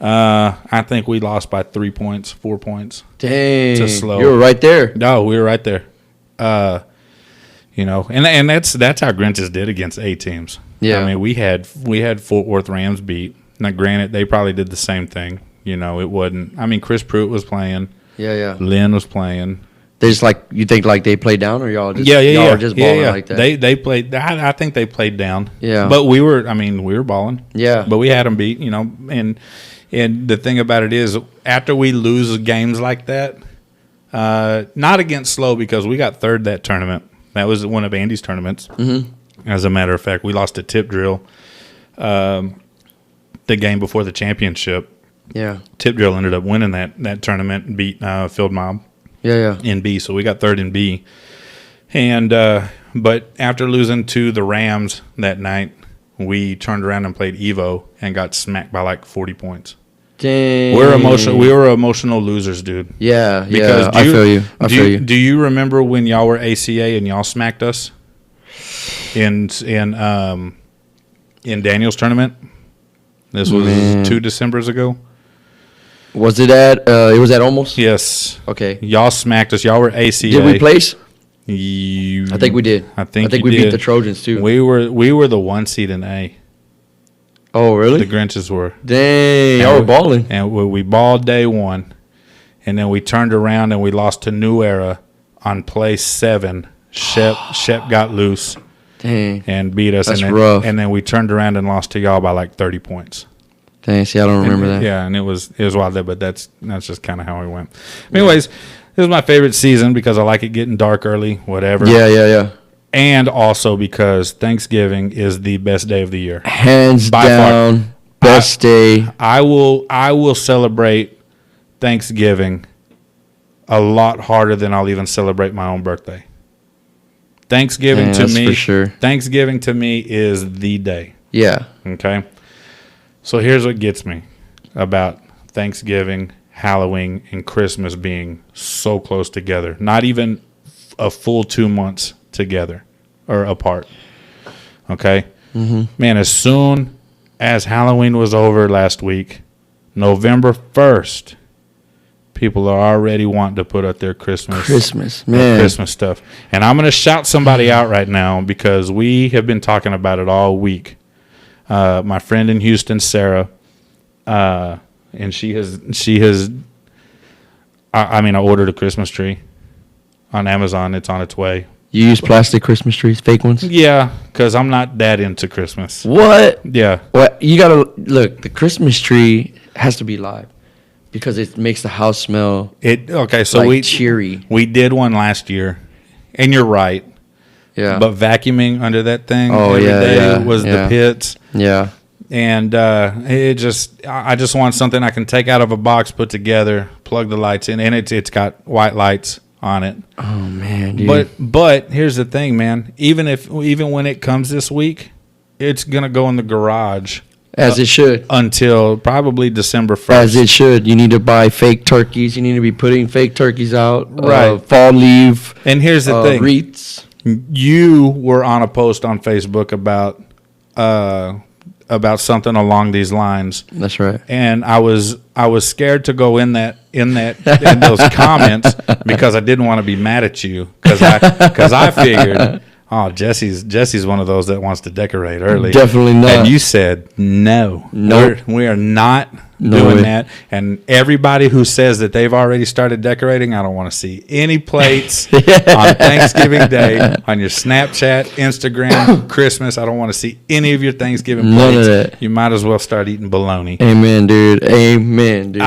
I think we lost by 3 points, 4 points. Dang. To Slow. You were right there. No, we were right there. And that's how Grinches did against A teams. Yeah. We had Fort Worth Rams beat. Now, granted, they probably did the same thing. It wasn't. Chris Pruitt was playing. Yeah. Lynn was playing. They just you think they played down, or y'all just y'all were just balling like that? They played. I think they played down. Yeah, but we were balling. Yeah, but we had them beat. And the thing about it is, after we lose games like that, not against Slow because we got third that tournament. That was one of Andy's tournaments. Mm-hmm. As a matter of fact, we lost to Tip Drill. The game before the championship. Yeah, Tip Drill ended up winning that tournament and beat Field Mob. Yeah. In B, so we got third in B. And but after losing to the Rams that night, we turned around and played Evo and got smacked by like 40 points. Dang. We were emotional losers, dude. Yeah, because I feel you. Do you remember when y'all were ACA and y'all smacked us in Daniel's tournament? This was 2 Decembers ago. Was it at? It was at Almost. Yes. Okay. Y'all smacked us. Y'all were ACA. Did we place? I think we did. I think we beat the Trojans too. We were the 1 seed in A. Oh really? The Grinches were. Dang, y'all were balling. And we balled day 1, and then we turned around and we lost to New Era on play 7. Shep got loose. Dang. And beat us. That's rough. And then we turned around and lost to y'all by like 30 points. Dang, see, I don't remember that. Yeah, and it was wild there, but that's just kind of how we went. Anyways, this is my favorite season because I like it getting dark early, whatever. Yeah. And also because Thanksgiving is the best day of the year. Hands by down, far. best day. I will celebrate Thanksgiving a lot harder than I'll even celebrate my own birthday. Thanksgiving to me, for sure. Thanksgiving to me is the day. Yeah. Okay. So here's what gets me about Thanksgiving, Halloween, and Christmas being so close together. Not even a full 2 months together or apart. Okay? Mm-hmm. Man, as soon as Halloween was over last week, November 1st, people are already wanting to put up their Christmas, man. Christmas stuff. And I'm going to shout somebody out right now because we have been talking about it all week. My friend in Houston, Sarah, and she has. I ordered a Christmas tree on Amazon. It's on its way. You use plastic Christmas trees, fake ones? Yeah, because I'm not that into Christmas. What? Yeah. Well, you gotta look. The Christmas tree has to be live because it makes the house smell. So like cheery. We did one last year, and you're right. Yeah. But vacuuming under that thing every day was the pits. Yeah. And I just want something I can take out of a box, put together, plug the lights in, and it's got white lights on it. Oh man, dude. But here's the thing, man. Even when it comes this week, it's gonna go in the garage as it should until probably December 1st. As it should. You need to buy fake turkeys. You need to be putting fake turkeys out. Right. Fall leaf. And here's the thing. Wreaths. You were on a post on Facebook about something along these lines. That's right. And I was scared to go in those comments because I didn't want to be mad at you because I figured, oh, Jesse's one of those that wants to decorate early. Definitely not. And you said no. We are not doing that. And everybody who says that they've already started decorating, I don't want to see any plates on Thanksgiving Day, on your Snapchat, Instagram, Christmas. I don't want to see any of your Thanksgiving plates. None of that. You might as well start eating bologna. Amen, dude. Amen, dude.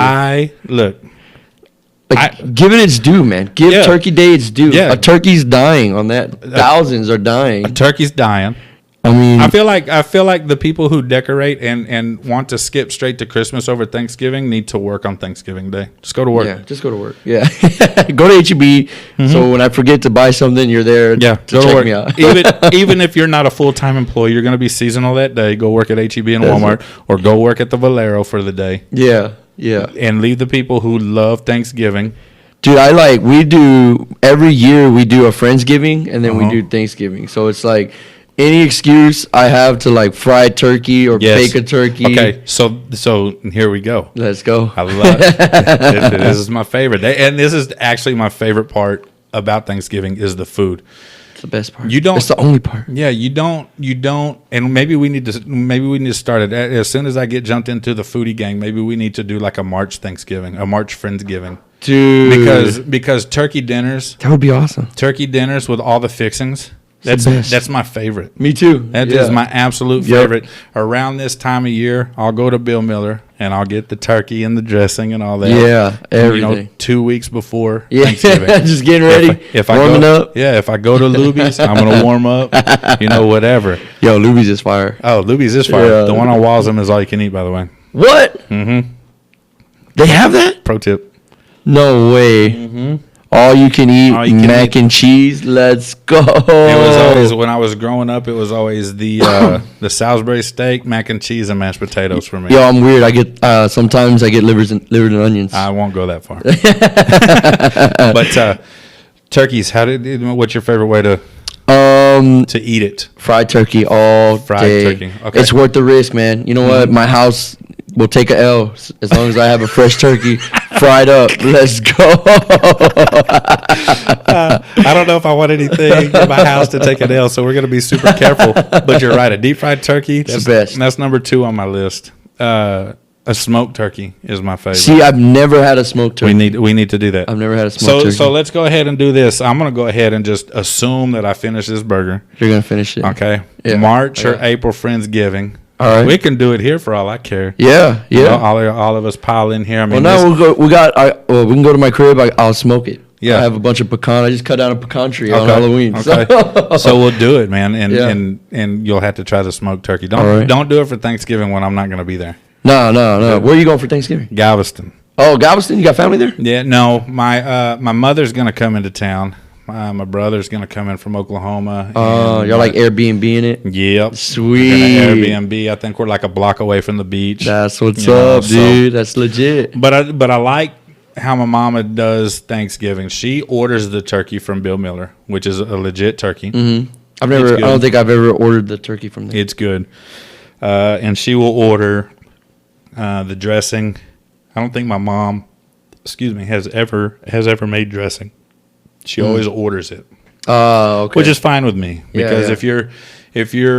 Give it its due, man. Give Turkey Day its due. Yeah. A turkey's dying on that. Thousands are dying. A turkey's dying. I mean, I feel like the people who decorate and want to skip straight to Christmas over Thanksgiving need to work on Thanksgiving Day. Just go to work. Yeah, just go to work. Yeah. Go to HEB. So when I forget to buy something, you're there to check work. me out. even if you're not a full-time employee, you're going to be seasonal that day. Go work at HEB and Walmart or go work at the Valero for the day. Yeah, yeah. And leave the people who love Thanksgiving. Dude, we do, every year we do a Friendsgiving and then we do Thanksgiving. So it's like, any excuse I have to like fry turkey or bake a turkey. Okay, so here we go. Let's go. I love it. This is my favorite. And this is actually my favorite part about Thanksgiving is the food. It's the best part. It's the only part. Yeah, you don't. And maybe we need to start it as soon as I get jumped into the foodie gang. Maybe we need to do like a March Thanksgiving, a March Friendsgiving. Dude, because turkey dinners. That would be awesome. Turkey dinners with all the fixings. That's my favorite. Me too. That is my absolute favorite. Around this time of year, I'll go to Bill Miller and I'll get the turkey and the dressing and all that. Yeah, everything. 2 weeks before Thanksgiving. Just getting ready, warming up. Yeah, if I go to Luby's, I'm going to warm up, whatever. Yo, Luby's is fire. Oh, Luby's is fire. Yeah. The one on Walsham is all you can eat, by the way. What? Mm-hmm. They have that? Pro tip. No way. Mm-hmm. All you can eat mac and cheese. Let's go. It was always, when I was growing up, it was always the Salisbury steak, mac and cheese, and mashed potatoes for me. Yo, I'm weird. I get sometimes I get liver and onions. I won't go that far. But turkeys, what's your favorite way to eat it? Fried turkey all day. Fried turkey. Okay. It's worth the risk, man. You know what? My house will take a L as long as I have a fresh turkey fried up. Let's go. I don't know if I want anything in my house to take an L, so we're going to be super careful. But you're right. A deep fried turkey, that's the best. That's number 2 on my list. A smoked turkey is my favorite. See, I've never had a smoked turkey. We need to do that. I've never had a smoked turkey. So let's go ahead and do this. I'm going to go ahead and just assume that I finish this burger. You're going to finish it. Okay. Yeah. March or April Friendsgiving. All right. We can do it here for all I care. Yeah, yeah. All of us pile in here. I mean, we can go to my crib. I'll smoke it. Yeah. I have a bunch of pecan. I just cut down a pecan tree on Halloween. Okay. So we'll do it, man. And you'll have to try the smoked turkey. Don't do it for Thanksgiving when I'm not going to be there. No. Where are you going for Thanksgiving? Galveston. Oh, Galveston? You got family there? Yeah, no. My mother's going to come into town. My brother's going to come in from Oklahoma. Y'all like Airbnb in it? Yep. Sweet. Airbnb. I think we're like a block away from the beach. That's what's up, dude. That's legit. But I like how my mama does Thanksgiving. She orders the turkey from Bill Miller, which is a legit turkey. Mm-hmm. I don't think I've ever ordered the turkey from there. It's good. And she will order the dressing. I don't think my mom has ever made dressing. She always orders it. Oh, okay. Which is fine with me because if you're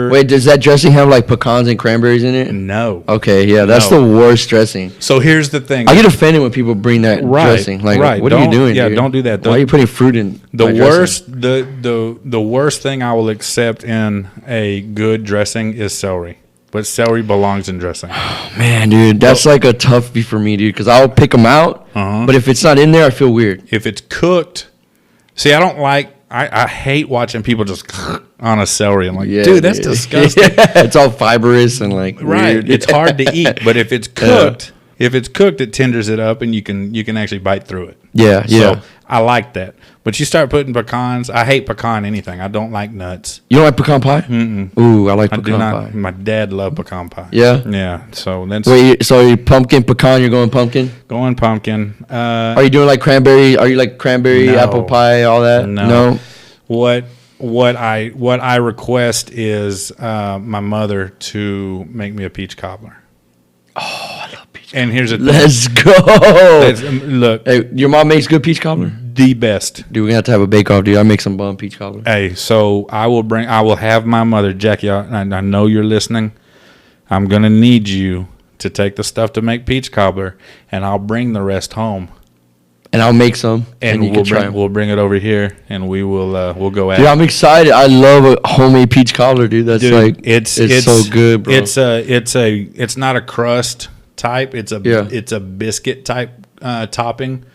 wait, does that dressing have like pecans and cranberries in it? No. Okay, yeah, that's the worst dressing. So here's the thing. I get offended when people bring that dressing. Like, what are you doing? Yeah, dude? don't do that. Why are you putting fruit in? The worst thing I will accept in a good dressing is celery. But celery belongs in dressing. Oh, man, dude, that's like a toughie for me, dude, because I'll pick them out. But if it's not in there, I feel weird. If it's cooked, see, I don't like. I hate watching people just on a celery. I'm like, dude, that's disgusting. It's all fibrous and like weird. It's hard to eat. But if it's cooked, it tenders it up and you can actually bite through it. Yeah, so I like that. But you start putting pecans. I hate pecan anything. I don't like nuts. You don't like pecan pie? Mm-mm. Ooh, I like pecan pie. My dad loved pecan pie. Yeah? Yeah. So that's... Wait, so you pumpkin, pecan, you're going pumpkin? Going pumpkin. Are you doing like cranberry? Are you like cranberry, apple pie, all that? No. What I request is my mother to make me a peach cobbler. Oh, I love peach cobbler. And here's the thing. Let's go. Look. Hey, your mom makes good peach cobbler? The best. Dude, we're going to have to have a bake-off, dude. I make some bomb peach cobbler. Hey, so I will have my mother, Jackie, I know you're listening. I'm going to need you to take the stuff to make peach cobbler, and I'll bring the rest home. And I'll make some, and we'll bring it over here, and we'll go at it. Dude, I'm excited. I love a homemade peach cobbler, dude. That's it's so good, bro. It's not a crust type. It's a biscuit type topping,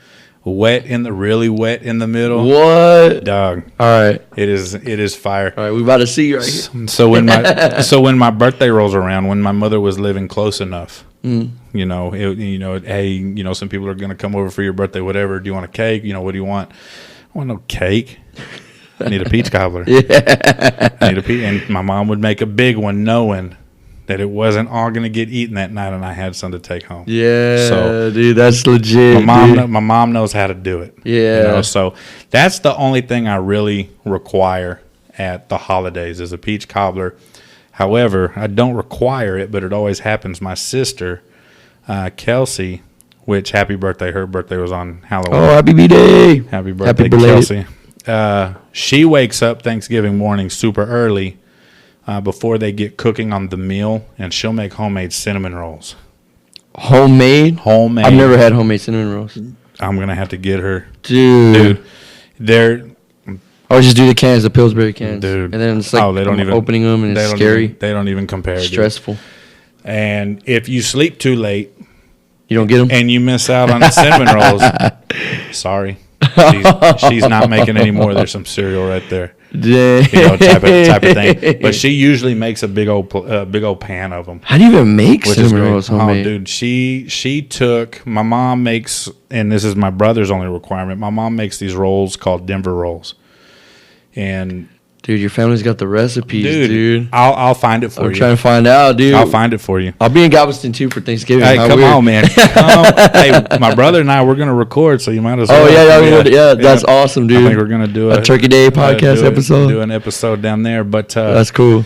really wet in the middle. What, dog? All right, it is fire. All right, we about to see right here. So when my birthday rolls around, when my mother was living close enough. Hey, some people are going to come over for your birthday, whatever. Do you want a cake? What do you want? I want no cake. I need a peach cobbler. I need a peach. And my mom would make a big one knowing that it wasn't all going to get eaten that night and I had some to take home. Yeah, so, dude, that's legit. My mom knows how to do it. Yeah. So that's the only thing I really require at the holidays is a peach cobbler. However, I don't require it, but it always happens. My sister, Kelsey, which happy birthday. Her birthday was on Halloween. Oh, happy B-Day. Happy birthday, Kelsey. She wakes up Thanksgiving morning super early before they get cooking on the meal, and she'll make homemade cinnamon rolls. Homemade? Homemade. I've never had homemade cinnamon rolls. I'm going to have to get her. Dude. They're... I would just do the cans, the Pillsbury cans. Dude. And then it's like they don't even, opening them and it's scary. They don't even compare. Stressful. Dude. And if you sleep too late. You don't get them? And you miss out on the cinnamon rolls. Sorry. She's not making any more. There's some cereal right there. Type of thing. But she usually makes a big old pan of them. How do you even make cinnamon rolls homemade? Oh, dude, she took. My mom makes, and this is my brother's only requirement. My mom makes these rolls called Denver rolls. And dude, your family's got the recipes, dude. I'll find it for you. I'm trying to find out, dude. I'll find it for you. I'll be in Galveston too for Thanksgiving. Hey, come on, man. Hey, my brother and I, we're gonna record, so you might as well. Oh yeah, that's awesome, dude. I think we're gonna do a Turkey Day podcast episode. Do an episode down there, but that's cool.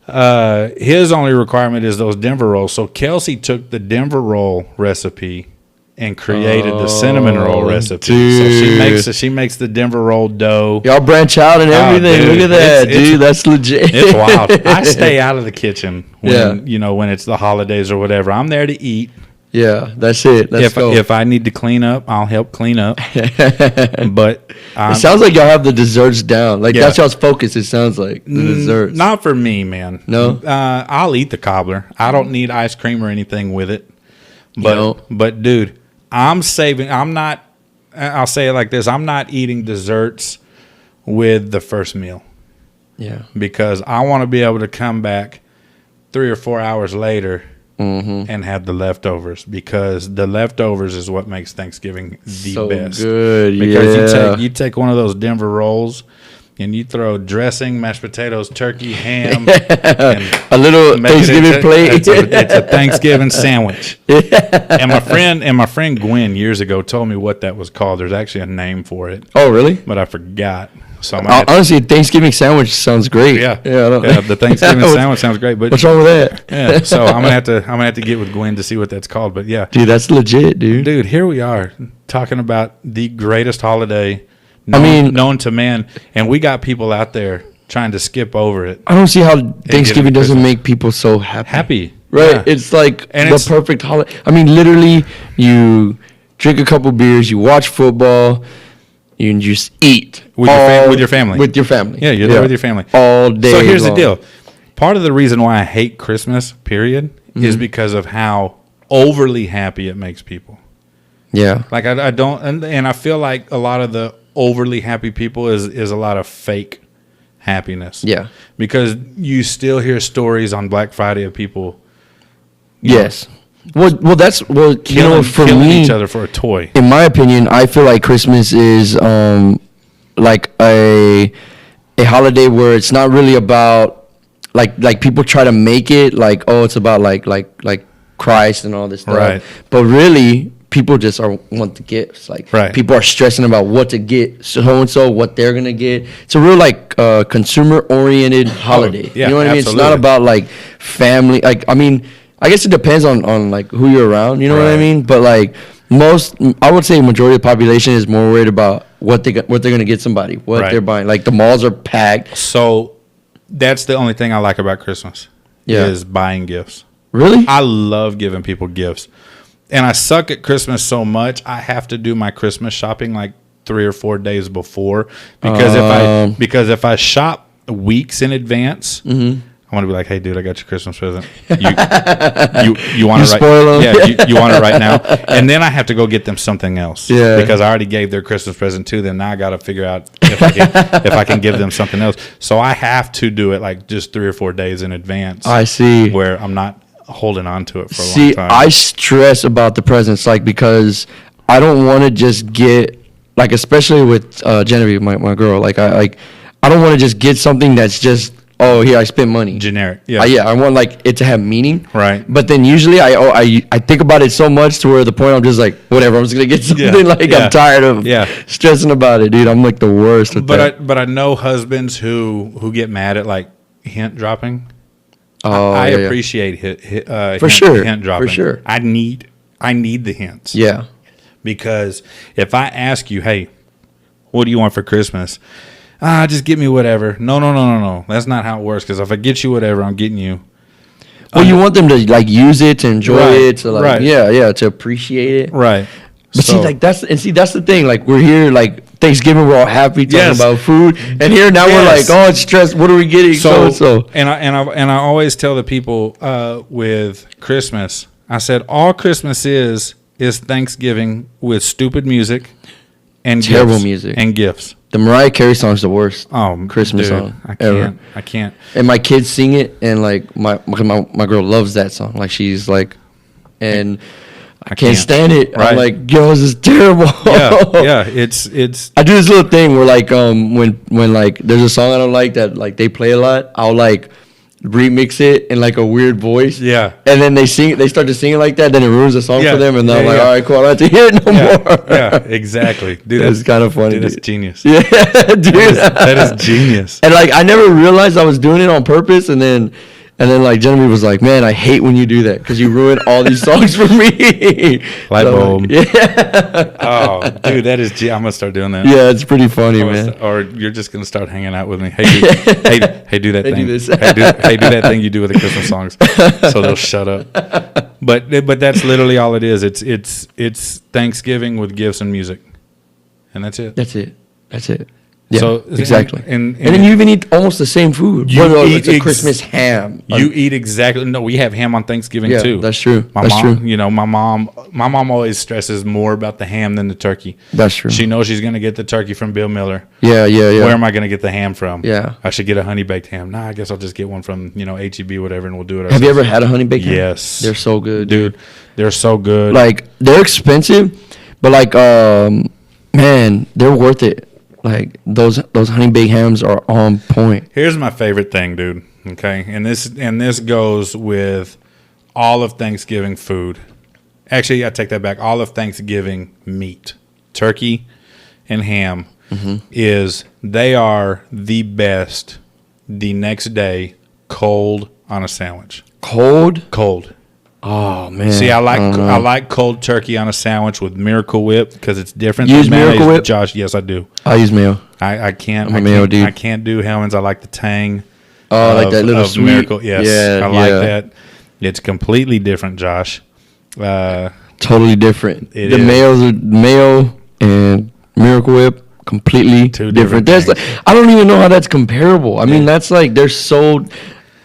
His only requirement is those Denver rolls. So Kelsey took the Denver roll recipe and created the cinnamon roll recipe. Dude. So she makes the Denver roll dough. Y'all branch out and everything. Dude, look at that, dude. That's legit. It's wild. I stay out of the kitchen when when it's the holidays or whatever. I'm there to eat. Yeah, that's it. If I need to clean up, I'll help clean up. But it sounds like y'all have the desserts down. Like that's y'all's focus. It sounds like the desserts. Not for me, man. No. I'll eat the cobbler. I don't need ice cream or anything with it. But dude, I'm saving. I'll say it like this. I'm not eating desserts with the first meal. Yeah. Because I want to be able to come back 3 or 4 hours later and have the leftovers, because the leftovers is what makes Thanksgiving the best. Good. Because you take one of those Denver rolls and you throw dressing, mashed potatoes, turkey, ham, and a little Thanksgiving plate. It's a Thanksgiving sandwich. And my friend Gwen years ago told me what that was called. There's actually a name for it. Oh, really? But I forgot. So honestly, Thanksgiving sandwich sounds great. Yeah. The Thanksgiving sandwich sounds great. But what's wrong with that? Yeah. So I'm gonna have to get with Gwen to see what that's called. But yeah, dude, that's legit, dude. Dude, here we are talking about the greatest holiday known to man, and we got people out there trying to skip over it. I don't see how Thanksgiving doesn't make people so happy. Right? Yeah. It's like the perfect holiday. I mean, literally, you drink a couple beers, you watch football, you just eat with your family. With your family. Yeah, you're there with your family all day. So here's the deal. Part of the reason why I hate Christmas, period, is because of how overly happy it makes people. Yeah. Like I don't, and I feel like a lot of the overly happy people is a lot of fake happiness. Yeah. Because you still hear stories on Black Friday of people. Yes. Well, killing for me, each other for a toy. In my opinion, I feel like Christmas is like a holiday where it's not really about like people try to make it like, oh, it's about like Christ and all this stuff. Right. But really, people just want the gifts. Like people are stressing about what to get so and so, what they're gonna get. It's a real like consumer oriented holiday. Yeah, you know what I mean? It's not about like family. Like, I mean, I guess it depends on like who you're around. You know what I mean? But like I would say majority of the population is more worried about what they're gonna get somebody, what they're buying. Like the malls are packed. So that's the only thing I like about Christmas. Is buying gifts. Really? I love giving people gifts. And I suck at Christmas so much, I have to do my Christmas shopping like 3 or 4 days before. Because if I shop weeks in advance, I want to be like, hey, dude, I got your Christmas present. You want it right? Spoil them. Yeah, you want it right now. And then I have to go get them something else. Yeah. Because I already gave their Christmas present to them. Now I got to figure out if I can give them something else. So I have to do it like just 3 or 4 days in advance. I see. Where I'm not holding on to it for a long time. I stress about the presents, like, because I don't want to just get, like, especially with Genevieve, my girl, like, I don't want to just get something that's just, oh, here, I spent money. Generic. Yeah. I want, like, it to have meaning. Right. But then usually I think about it so much to where the point I'm just like, whatever, I'm just going to get something. I'm tired of stressing about it, dude. I'm like the worst with that. But I know husbands who get mad at, like, hint dropping. Oh, I appreciate hint dropping. For sure. I need the hints. Yeah. Because if I ask you, hey, what do you want for Christmas? Just get me whatever. No. That's not how it works. Because if I get you whatever, I'm getting you. Well, you want them to like use it, to enjoy it, to like to appreciate it. Right. But that's the thing. Like, we're here, like, Thanksgiving, we're all happy talking about food, and here now we're like, oh, it's stressed. What are we getting? So. And I always tell the people with Christmas, I said all Christmas is Thanksgiving with stupid music and terrible music and gifts. The Mariah Carey song is the worst. Christmas song ever. I can't. And my kids sing it, and like my girl loves that song. Like, she's like, and I can't stand it. Right. I'm like, yo, this is terrible. Yeah. It's. I do this little thing where like when like there's a song I don't like that like they play a lot, I'll like remix it in like a weird voice. Yeah. And then they start to sing it like that, then it ruins the song for them, and they're like, all right, cool, I don't have to hear it no more. Yeah, exactly. Dude, that's kind of funny. Dude, that's genius. Yeah, dude. That is genius. And like I never realized I was doing it on purpose, and then like Genevieve was like, man, I hate when you do that because you ruin all these songs for me. Light bulb. Yeah. Oh, dude, that is. I'm gonna start doing that. Yeah, it's pretty funny, man. Or you're just gonna start hanging out with me. Hey, dude, hey, do that thing. Do this. Hey, do that thing you do with the Christmas songs. So they'll shut up. But that's literally all it is. It's Thanksgiving with gifts and music, and that's it. That's it. Yeah, so exactly. And then you even eat almost the same food. It's a Christmas ham. You eat exactly. No, we have ham on Thanksgiving too. That's true. My mom, you know, my mom always stresses more about the ham than the turkey. That's true. She knows she's going to get the turkey from Bill Miller. Yeah. Where am I going to get the ham from? Yeah. I should get a honey baked ham. Nah, I guess I'll just get one from, HEB, whatever, and we'll do it ourselves. Have you ever had a honey baked ham? Yes. They're so good, dude. They're so good. Like, they're expensive, but like, man, they're worth it. Like, those honey baked hams are on point. Here's my favorite thing, dude. Okay, and this goes with all of Thanksgiving food. Actually, I take that back. All of Thanksgiving meat, turkey, and ham is They are the best the next day, cold on a sandwich. Cold? Cold. Oh man. See, I like cold turkey on a sandwich with Miracle Whip because it's different. You use Miracle Whip? Josh? Yes, I do. I use mayo. I can't. I'm a mayo dude. I can't do Hellman's. I like the tang. Oh, like that little sweet. Miracle. Yes, Yeah, I like that. It's completely different, Josh. Totally different. It the is. mayo and Miracle Whip completely Two different. different That's things. I don't even know how that's comparable. I mean, that's like they're so.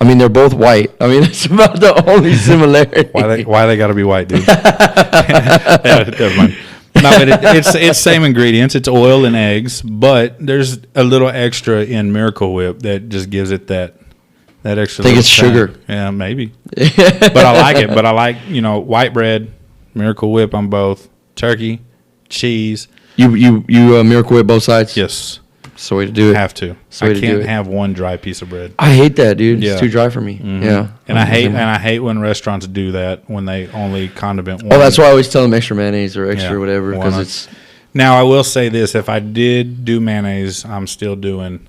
I mean, they're both white. I mean, that's about the only similarity. Why they got to be white, dude? Never mind. No, but it's same ingredients. It's oil and eggs, but there's a little extra in Miracle Whip that just gives it that extra. I think little it's tang. sugar. Yeah, maybe. But I like it. But I like white bread, Miracle Whip on both, turkey, cheese. You Miracle Whip both sides. Yes, That's the way to do it. have to. That's the way I to do can't it. have one dry piece of bread. I hate that, dude. Yeah. It's too dry for me. Mhm. Yeah. And I hate when restaurants do that when they only condiment one. Oh, that's why I always tell them extra mayonnaise or extra Yeah, whatever why because not? it's. Now, I will say this. If I did do mayonnaise, I'm still doing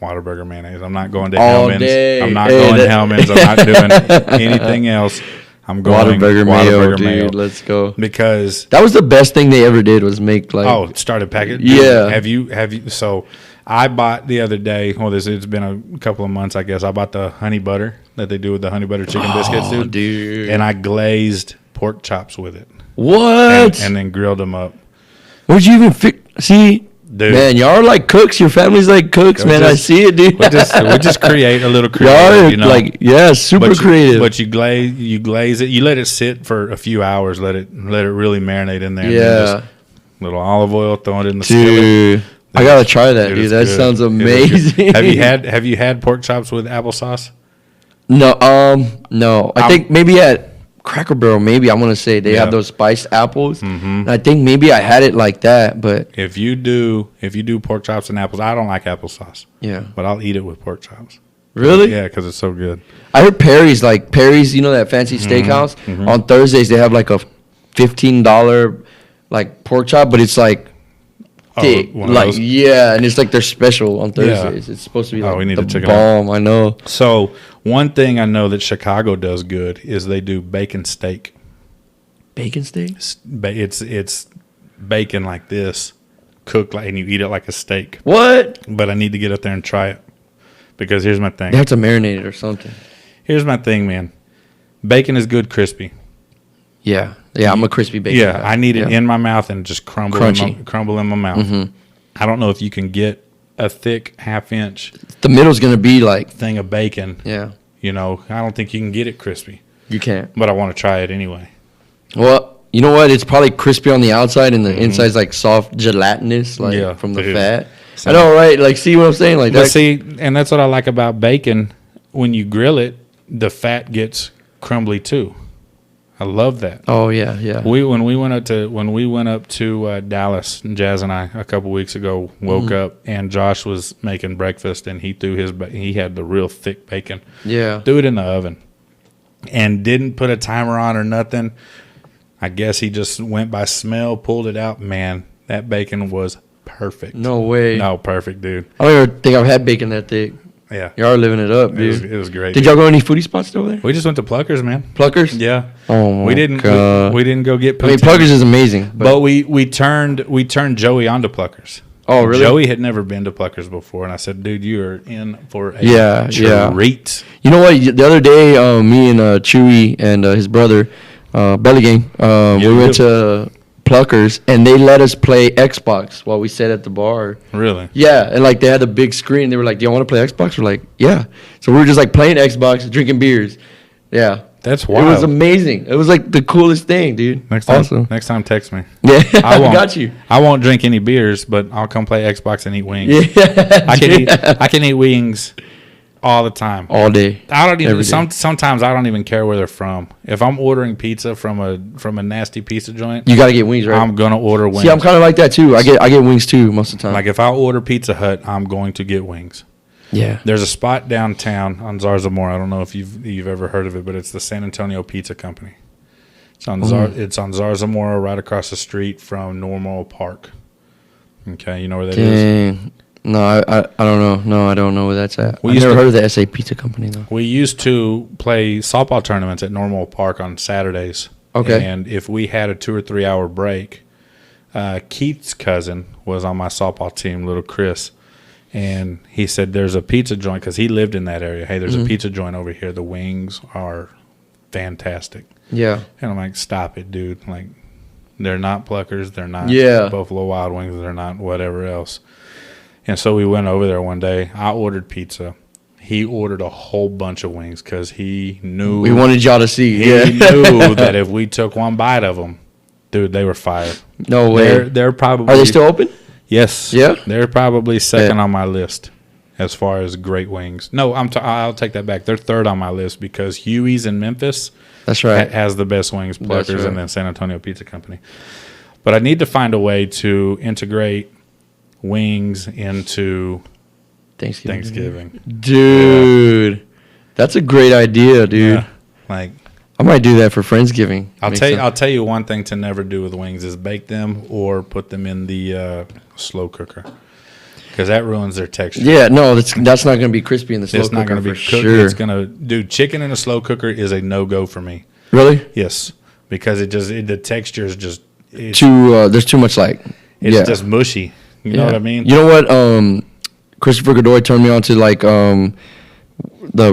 Whataburger mayonnaise. I'm not going to All Hellman's. day. I'm not Hey, going to that- Hellman's. I'm not doing anything else. I'm going Whataburger mayo, Whataburger dude. mayo. Let's go. Because, That was the best thing they ever did was make like. it started packet. Yeah. Have you, so I bought the other day, it's been a couple of months, I guess. I bought the honey butter that they do with the honey butter chicken biscuits, dude. Dude. And I glazed pork chops with it. What? And then grilled them up. Where'd you even see? Dude. Man, y'all are like cooks. Your family's like cooks, We man. I just- see it, dude. We just create a little Y'all are creative, like, yeah, super But creative. But you glaze it. You let it sit for a few hours. Let it really marinate in there. And then Yeah. just little olive oil. Throw it in the skillet. Dude, I gotta try that, dude. it's That good. sounds It is good. amazing. Have you had pork chops with applesauce? No, no. I think maybe at Cracker Barrel, maybe I want to say they Yeah. have those spiced apples. Mhm. I think maybe I had it like that, but If you do pork chops and apples, I don't like applesauce, yeah. but I'll eat it with pork chops. Really? Yeah, because it's so good. I heard Perry's, you know that fancy steakhouse? mhm. On Thursdays they have like a $15 like pork chop, but it's like thick. one of Like those? yeah, and it's like they're special on Thursdays. It's supposed to be like we need the to check it out. bomb, I know. So one thing I know that Chicago does good is they do bacon steak. Bacon steak? It's bacon like this, cooked like, and you eat it like a steak. What? But I need to get up there and try it because here's my thing. They have to marinate it or something. Here's my thing, man. Bacon is good crispy. Yeah. Yeah, I'm a crispy bacon Yeah, guy. I need it Yeah. in my mouth and just crumble in my mouth. Mhm. I don't know if you can get a thick half-inch The middle's gonna be like thing of bacon. yeah. I don't think you can get it crispy, You can't. but I want to try it anyway. Well, you know what? It's probably crispy on the outside and the inside's like soft gelatinous, like Yeah, from the dude. fat. So- I know, right? Like, see what I'm saying? Like But that. see, and that's what I like about bacon. When you grill it, the fat gets crumbly too. I love that. Oh yeah, yeah. When we went up to Dallas, Jazz and I a couple weeks ago woke up and Josh was making breakfast and he he had the real thick bacon. Yeah. Threw it in the oven and didn't put a timer on or nothing. I guess he just went by smell, pulled it out. Man, that bacon was perfect. No way. No, perfect, dude. I don't even think I've had bacon that thick. Yeah, Y'all are living it up, it was, dude. it was great. Did y'all go any foodie spots over there? We just went to Pluckers, man. Pluckers? Yeah. Oh my we didn't. God. We didn't go get. I mean, poutine. Pluckers is amazing. But we turned Joey onto Pluckers. Oh, really? Joey had never been to Pluckers before, and I said, "Dude, you are in for a Yeah, treat." You know what? The other day, me and Chewy and his brother, Belly Gang, we went to Pluckers, and they let us play Xbox while we sat at the bar. Really? Yeah, and like they had a big screen. They were like, "Do you want to play Xbox?" We're like, "Yeah." So we were just like playing Xbox, drinking beers. Yeah, That's wild. it was amazing. It was like the coolest thing, dude. Next time, awesome. next time, text me. Yeah, I won't. got you. I won't drink any beers, but I'll come play Xbox and eat wings. Yeah, I can eat wings all the time. all day. I don't even. Every day. Sometimes I don't even care where they're from. If I'm ordering pizza from a nasty pizza joint, You got to get wings, right? I'm gonna order wings. See, I'm kind of like that too. I get wings too most of the time. Like if I order Pizza Hut, I'm going to get wings. yeah. There's a spot downtown on Zarzamora. I don't know if you've ever heard of it, but it's the San Antonio Pizza Company. It's on Zarzamora, right across the street from Normal Park. Okay, you know where that is? Dang. No, I don't know. No, I don't know where that's at. We I've used never to- heard of the SA Pizza Company though. We used to play softball tournaments at Normal Park on Saturdays. Okay. And if we had a 2 or 3 hour break, Keith's cousin was on my softball team, little Chris. And he said there's a pizza joint because he lived in that area. Hey, there's a pizza joint over here. The wings are fantastic. Yeah. And I'm like, stop it, dude. Like, they're not Pluckers. They're not Buffalo Wild Wings. They're not whatever else. And so we went over there one day. I ordered pizza. He ordered a whole bunch of wings because he knew. We wanted y'all to see. He knew that if we took one bite of them, dude, they were fire. No way. They're probably. Are they still open? Yes. Yeah? They're probably second on my list as far as great wings. No, I'll take that back. They're third on my list because Huey's in Memphis. That's right. Has the best wings, That's Pluckers, right. and then San Antonio Pizza Company. But I need to find a way to integrate wings into Thanksgiving. Dude, that's a great idea, dude. Yeah. Like, I might do that for Friendsgiving. I'll tell you one thing to never do with wings is bake them or put them in the slow cooker because that ruins their texture. Yeah, no, that's not going to be crispy in the slow It's cooker not going to be for cooked. sure. It's going to, dude. Chicken in a slow cooker is a no go for me. Really? Yes, because the texture is just There's too much like. it's just mushy. You know what I mean? You know what? Christopher Godoy turned me on to like the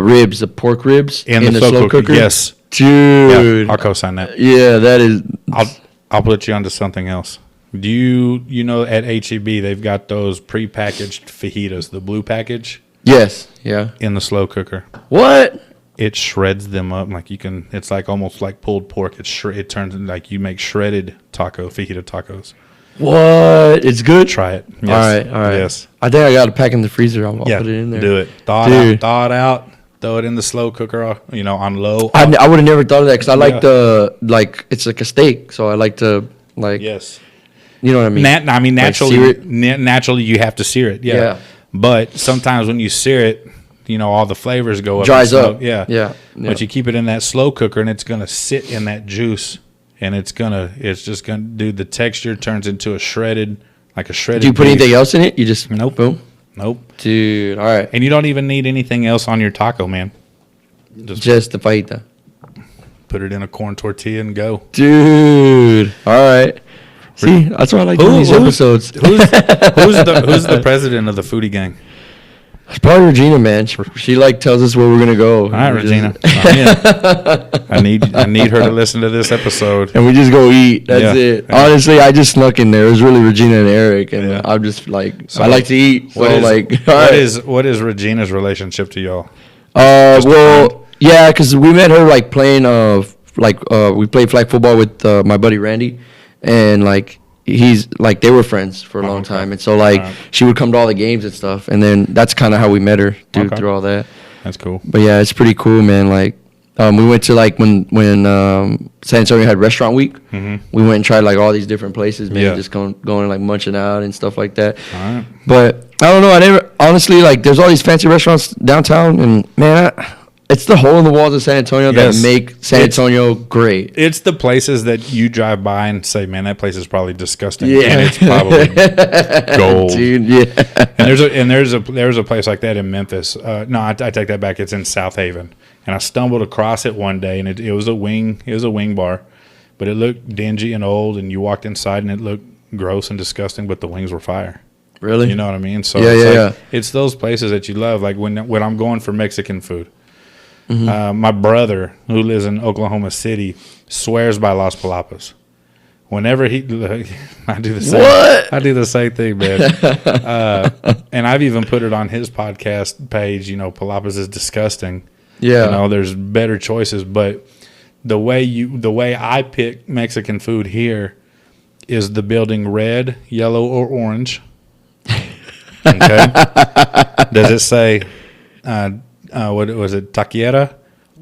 ribs, the pork ribs in the slow cooker. Yes, dude. Yeah, I'll co-sign that. Yeah, that is. I'll put you onto something else. Do you know at HEB they've got those prepackaged fajitas, the blue package Yes. Yeah. in the slow cooker. What? It shreds them up like you can. It's like almost like pulled pork. It turns into like you make shredded fajita tacos. What? It's good. Try it. Yes. All right. Yes. I think I got a pack in the freezer. I'll put it in there. Do it. Thaw it out. Throw it in the slow cooker. On low. I would have never thought of that because I like Yeah. it's like a steak, so I like to Yes. You know what I mean? Naturally, sear it? naturally you have to sear it. Yeah. Yeah. But sometimes when you sear it, all the flavors go up. Dries in up. smoke. Yeah. Yeah. But you keep it in that slow cooker, and it's gonna sit in that juice, and it's just gonna do the texture turns into a shredded. Do you put beef. anything else in it? You just Nope. boom. Nope. Dude, all right. And you don't even need anything else on your taco, man. Just the fajita. Put it in a corn tortilla and go. Dude. All right. See, that's why I like doing these episodes. Who's the president of the foodie gang? It's probably Regina, man. She like tells us where we're gonna go. All right, Regina. I need her to listen to this episode. And we just go eat. That's Yeah. it. Honestly, I just snuck in there. It was really Regina and Eric, and Yeah. I'm just like, So I like to eat. So What what is Regina's relationship to y'all? well, yeah, because we met her like playing we played flag football with my buddy Randy, and like he's like they were friends for a long okay. time, and so like Alright. she would come to all the games and stuff, and then that's kind of how we met her Okay. through all that. That's cool. But yeah, it's pretty cool, man. Like we went to like when San Antonio had restaurant week, we went and tried like all these different places, man. Yeah. Just going and like munching out and stuff like that. All right. But I don't know. I never honestly like. There's all these fancy restaurants downtown, and man, it's the hole in the walls of San Antonio Yes. that make San Antonio great. It's the places that you drive by and say, "Man, that place is probably disgusting." Yeah. And it's probably gold. Dude. Yeah. And there's a place like that in Memphis. No, I take that back. It's in South Haven, and I stumbled across it one day, and it was a wing bar, but it looked dingy and old. And you walked inside, and it looked gross and disgusting, but the wings were fire. Really? You know what I mean? So Yeah. it's those places that you love. Like when I'm going for Mexican food. My brother, who lives in Oklahoma City, swears by Las Palapas. Whenever I do the same. What? I do the same thing, man. And I've even put it on his podcast page. Palapas is disgusting. Yeah. There's better choices, but the way I pick Mexican food here is the building red, yellow, or orange. Okay. Does it say? What was it, Taqueria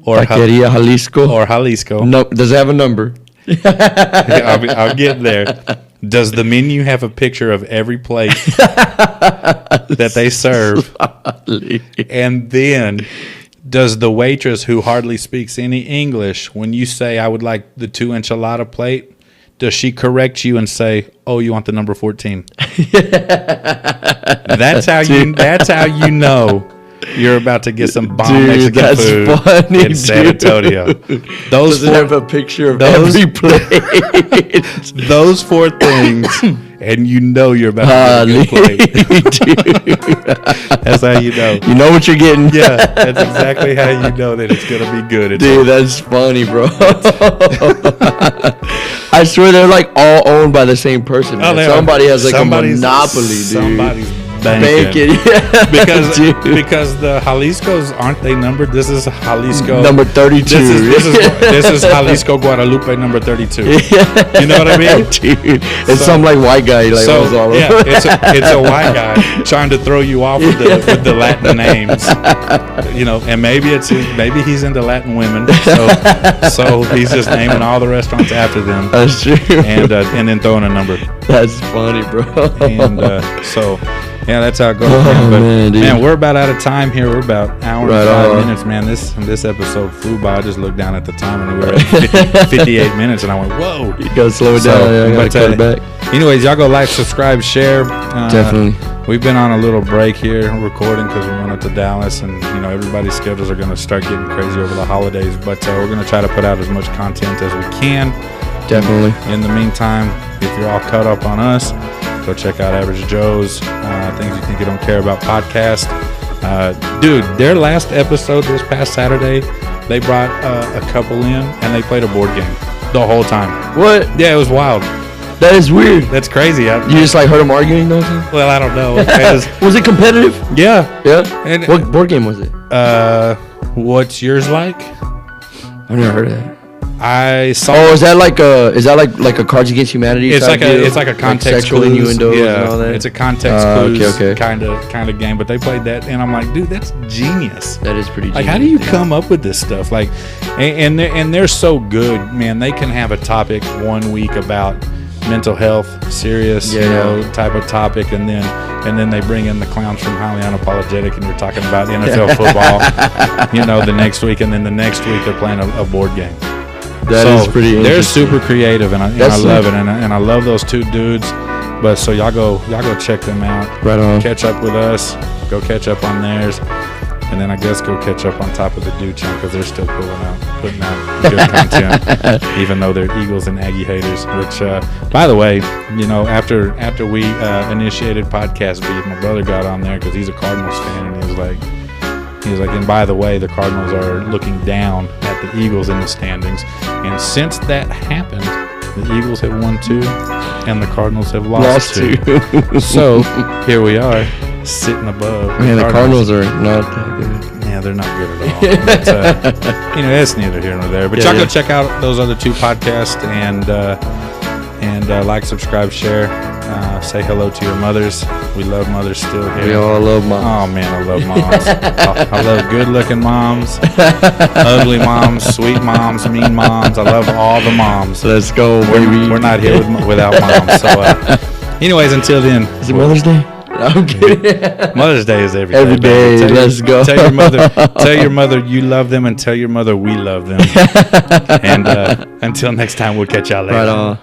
or Taqueria Jalisco. or Jalisco? No, does it have a number? I'll get there. Does the menu have a picture of every plate that they serve? And then does the waitress, who hardly speaks any English, when you say, "I would like the 2 enchilada plate," does she correct you and say, "Oh, you want the number 14"? That's how you know you're about to get some bomb Mexican food funny, in San Antonio. Those Does it have a picture of those- every plate? Those 4 things, and you know you're about to get a good plate. That's how you know. You know what you're getting. Yeah, that's exactly how you know that it's gonna be good. It's Dude, that's funny, bro. I swear they're like all owned by the same person. Man. Somebody has like a monopoly, dude. Somebody's Banking, yeah. because the Jalisco's, aren't they numbered? This is Jalisco number 32. This is Jalisco Guadalupe number 32. Yeah. You know what I mean? Dude, it's some like white guy like owns all of them. it's a white guy trying to throw you off with the Latin names. You know, and maybe he's into Latin women, so he's just naming all the restaurants after them. That's true. And then throwing a number. That's funny, bro. And so. Yeah, that's how it goes. Oh, man. But man, we're about out of time here. We're about an hour and 5 minutes, man. This episode flew by. I just looked down at the time and we were at 58 minutes, and I went, "Whoa!" You gotta slow it down. Yeah, but cut it back. Anyways, y'all go like, subscribe, share. Definitely. We've been on a little break here recording because we went up to Dallas, and everybody's schedules are going to start getting crazy over the holidays. But we're going to try to put out as much content as we can. Definitely. In the meantime, if you're all caught up on us, go check out Average Joe's Things You Think You Don't Care About podcast. Dude, their last episode this past Saturday, they brought a couple in and they played a board game the whole time. What? Yeah, it was wild. That is weird. That's crazy. You just like heard them arguing, though? Well, I don't know. Was it competitive? Yeah. Yeah. And, what board game was it? What's yours like? I've never heard of that. I saw. Oh, is that like a Cards Against Humanity? It's type it's like a like context sexual clues. innuendos Yeah, and all that. it's a context clues okay. kind of game. But they played that, and I'm like, dude, that's genius. That is pretty. Like, genius, how do you come up with this stuff? Like, and they're so good, man. They can have a topic one week about mental health, serious, type of topic, and then they bring in the clowns from Highly Unapologetic, and you're talking about NFL football, the next week, and then the next week they're playing a board game. That is pretty interesting. They're super creative, and I love it, and I love those two dudes. But so y'all go check them out. Right on. Catch up with us. Go catch up on theirs, and then I guess go catch up on Top of the Dude channel because they're still putting out good content, even though they're Eagles and Aggie haters. Which, by the way, after we initiated podcast beef, my brother got on there because he's a Cardinals fan, and he was like, and by the way, the Cardinals are looking down at the Eagles in the standings. And since that happened, the Eagles have won 2, and the Cardinals have lost 2. So here we are, sitting above. Man, the Cardinals are not that good. Yeah, they're not good at all. But, that's neither here nor there. But y'all go check out those other 2 podcasts and like, subscribe, share. Say hello to your mothers. We love mothers still here. We all love moms. Oh man, I love moms. I love good-looking moms, ugly moms, sweet moms, mean moms. I love all the moms. Let's go, baby. We're not here without moms. So, anyways, until then. Is it Mother's Day? No, I'm kidding. Mother's Day is every day. Let's go. Tell your mother you love them, and tell your mother we love them. And until next time, we'll catch y'all later. Right on.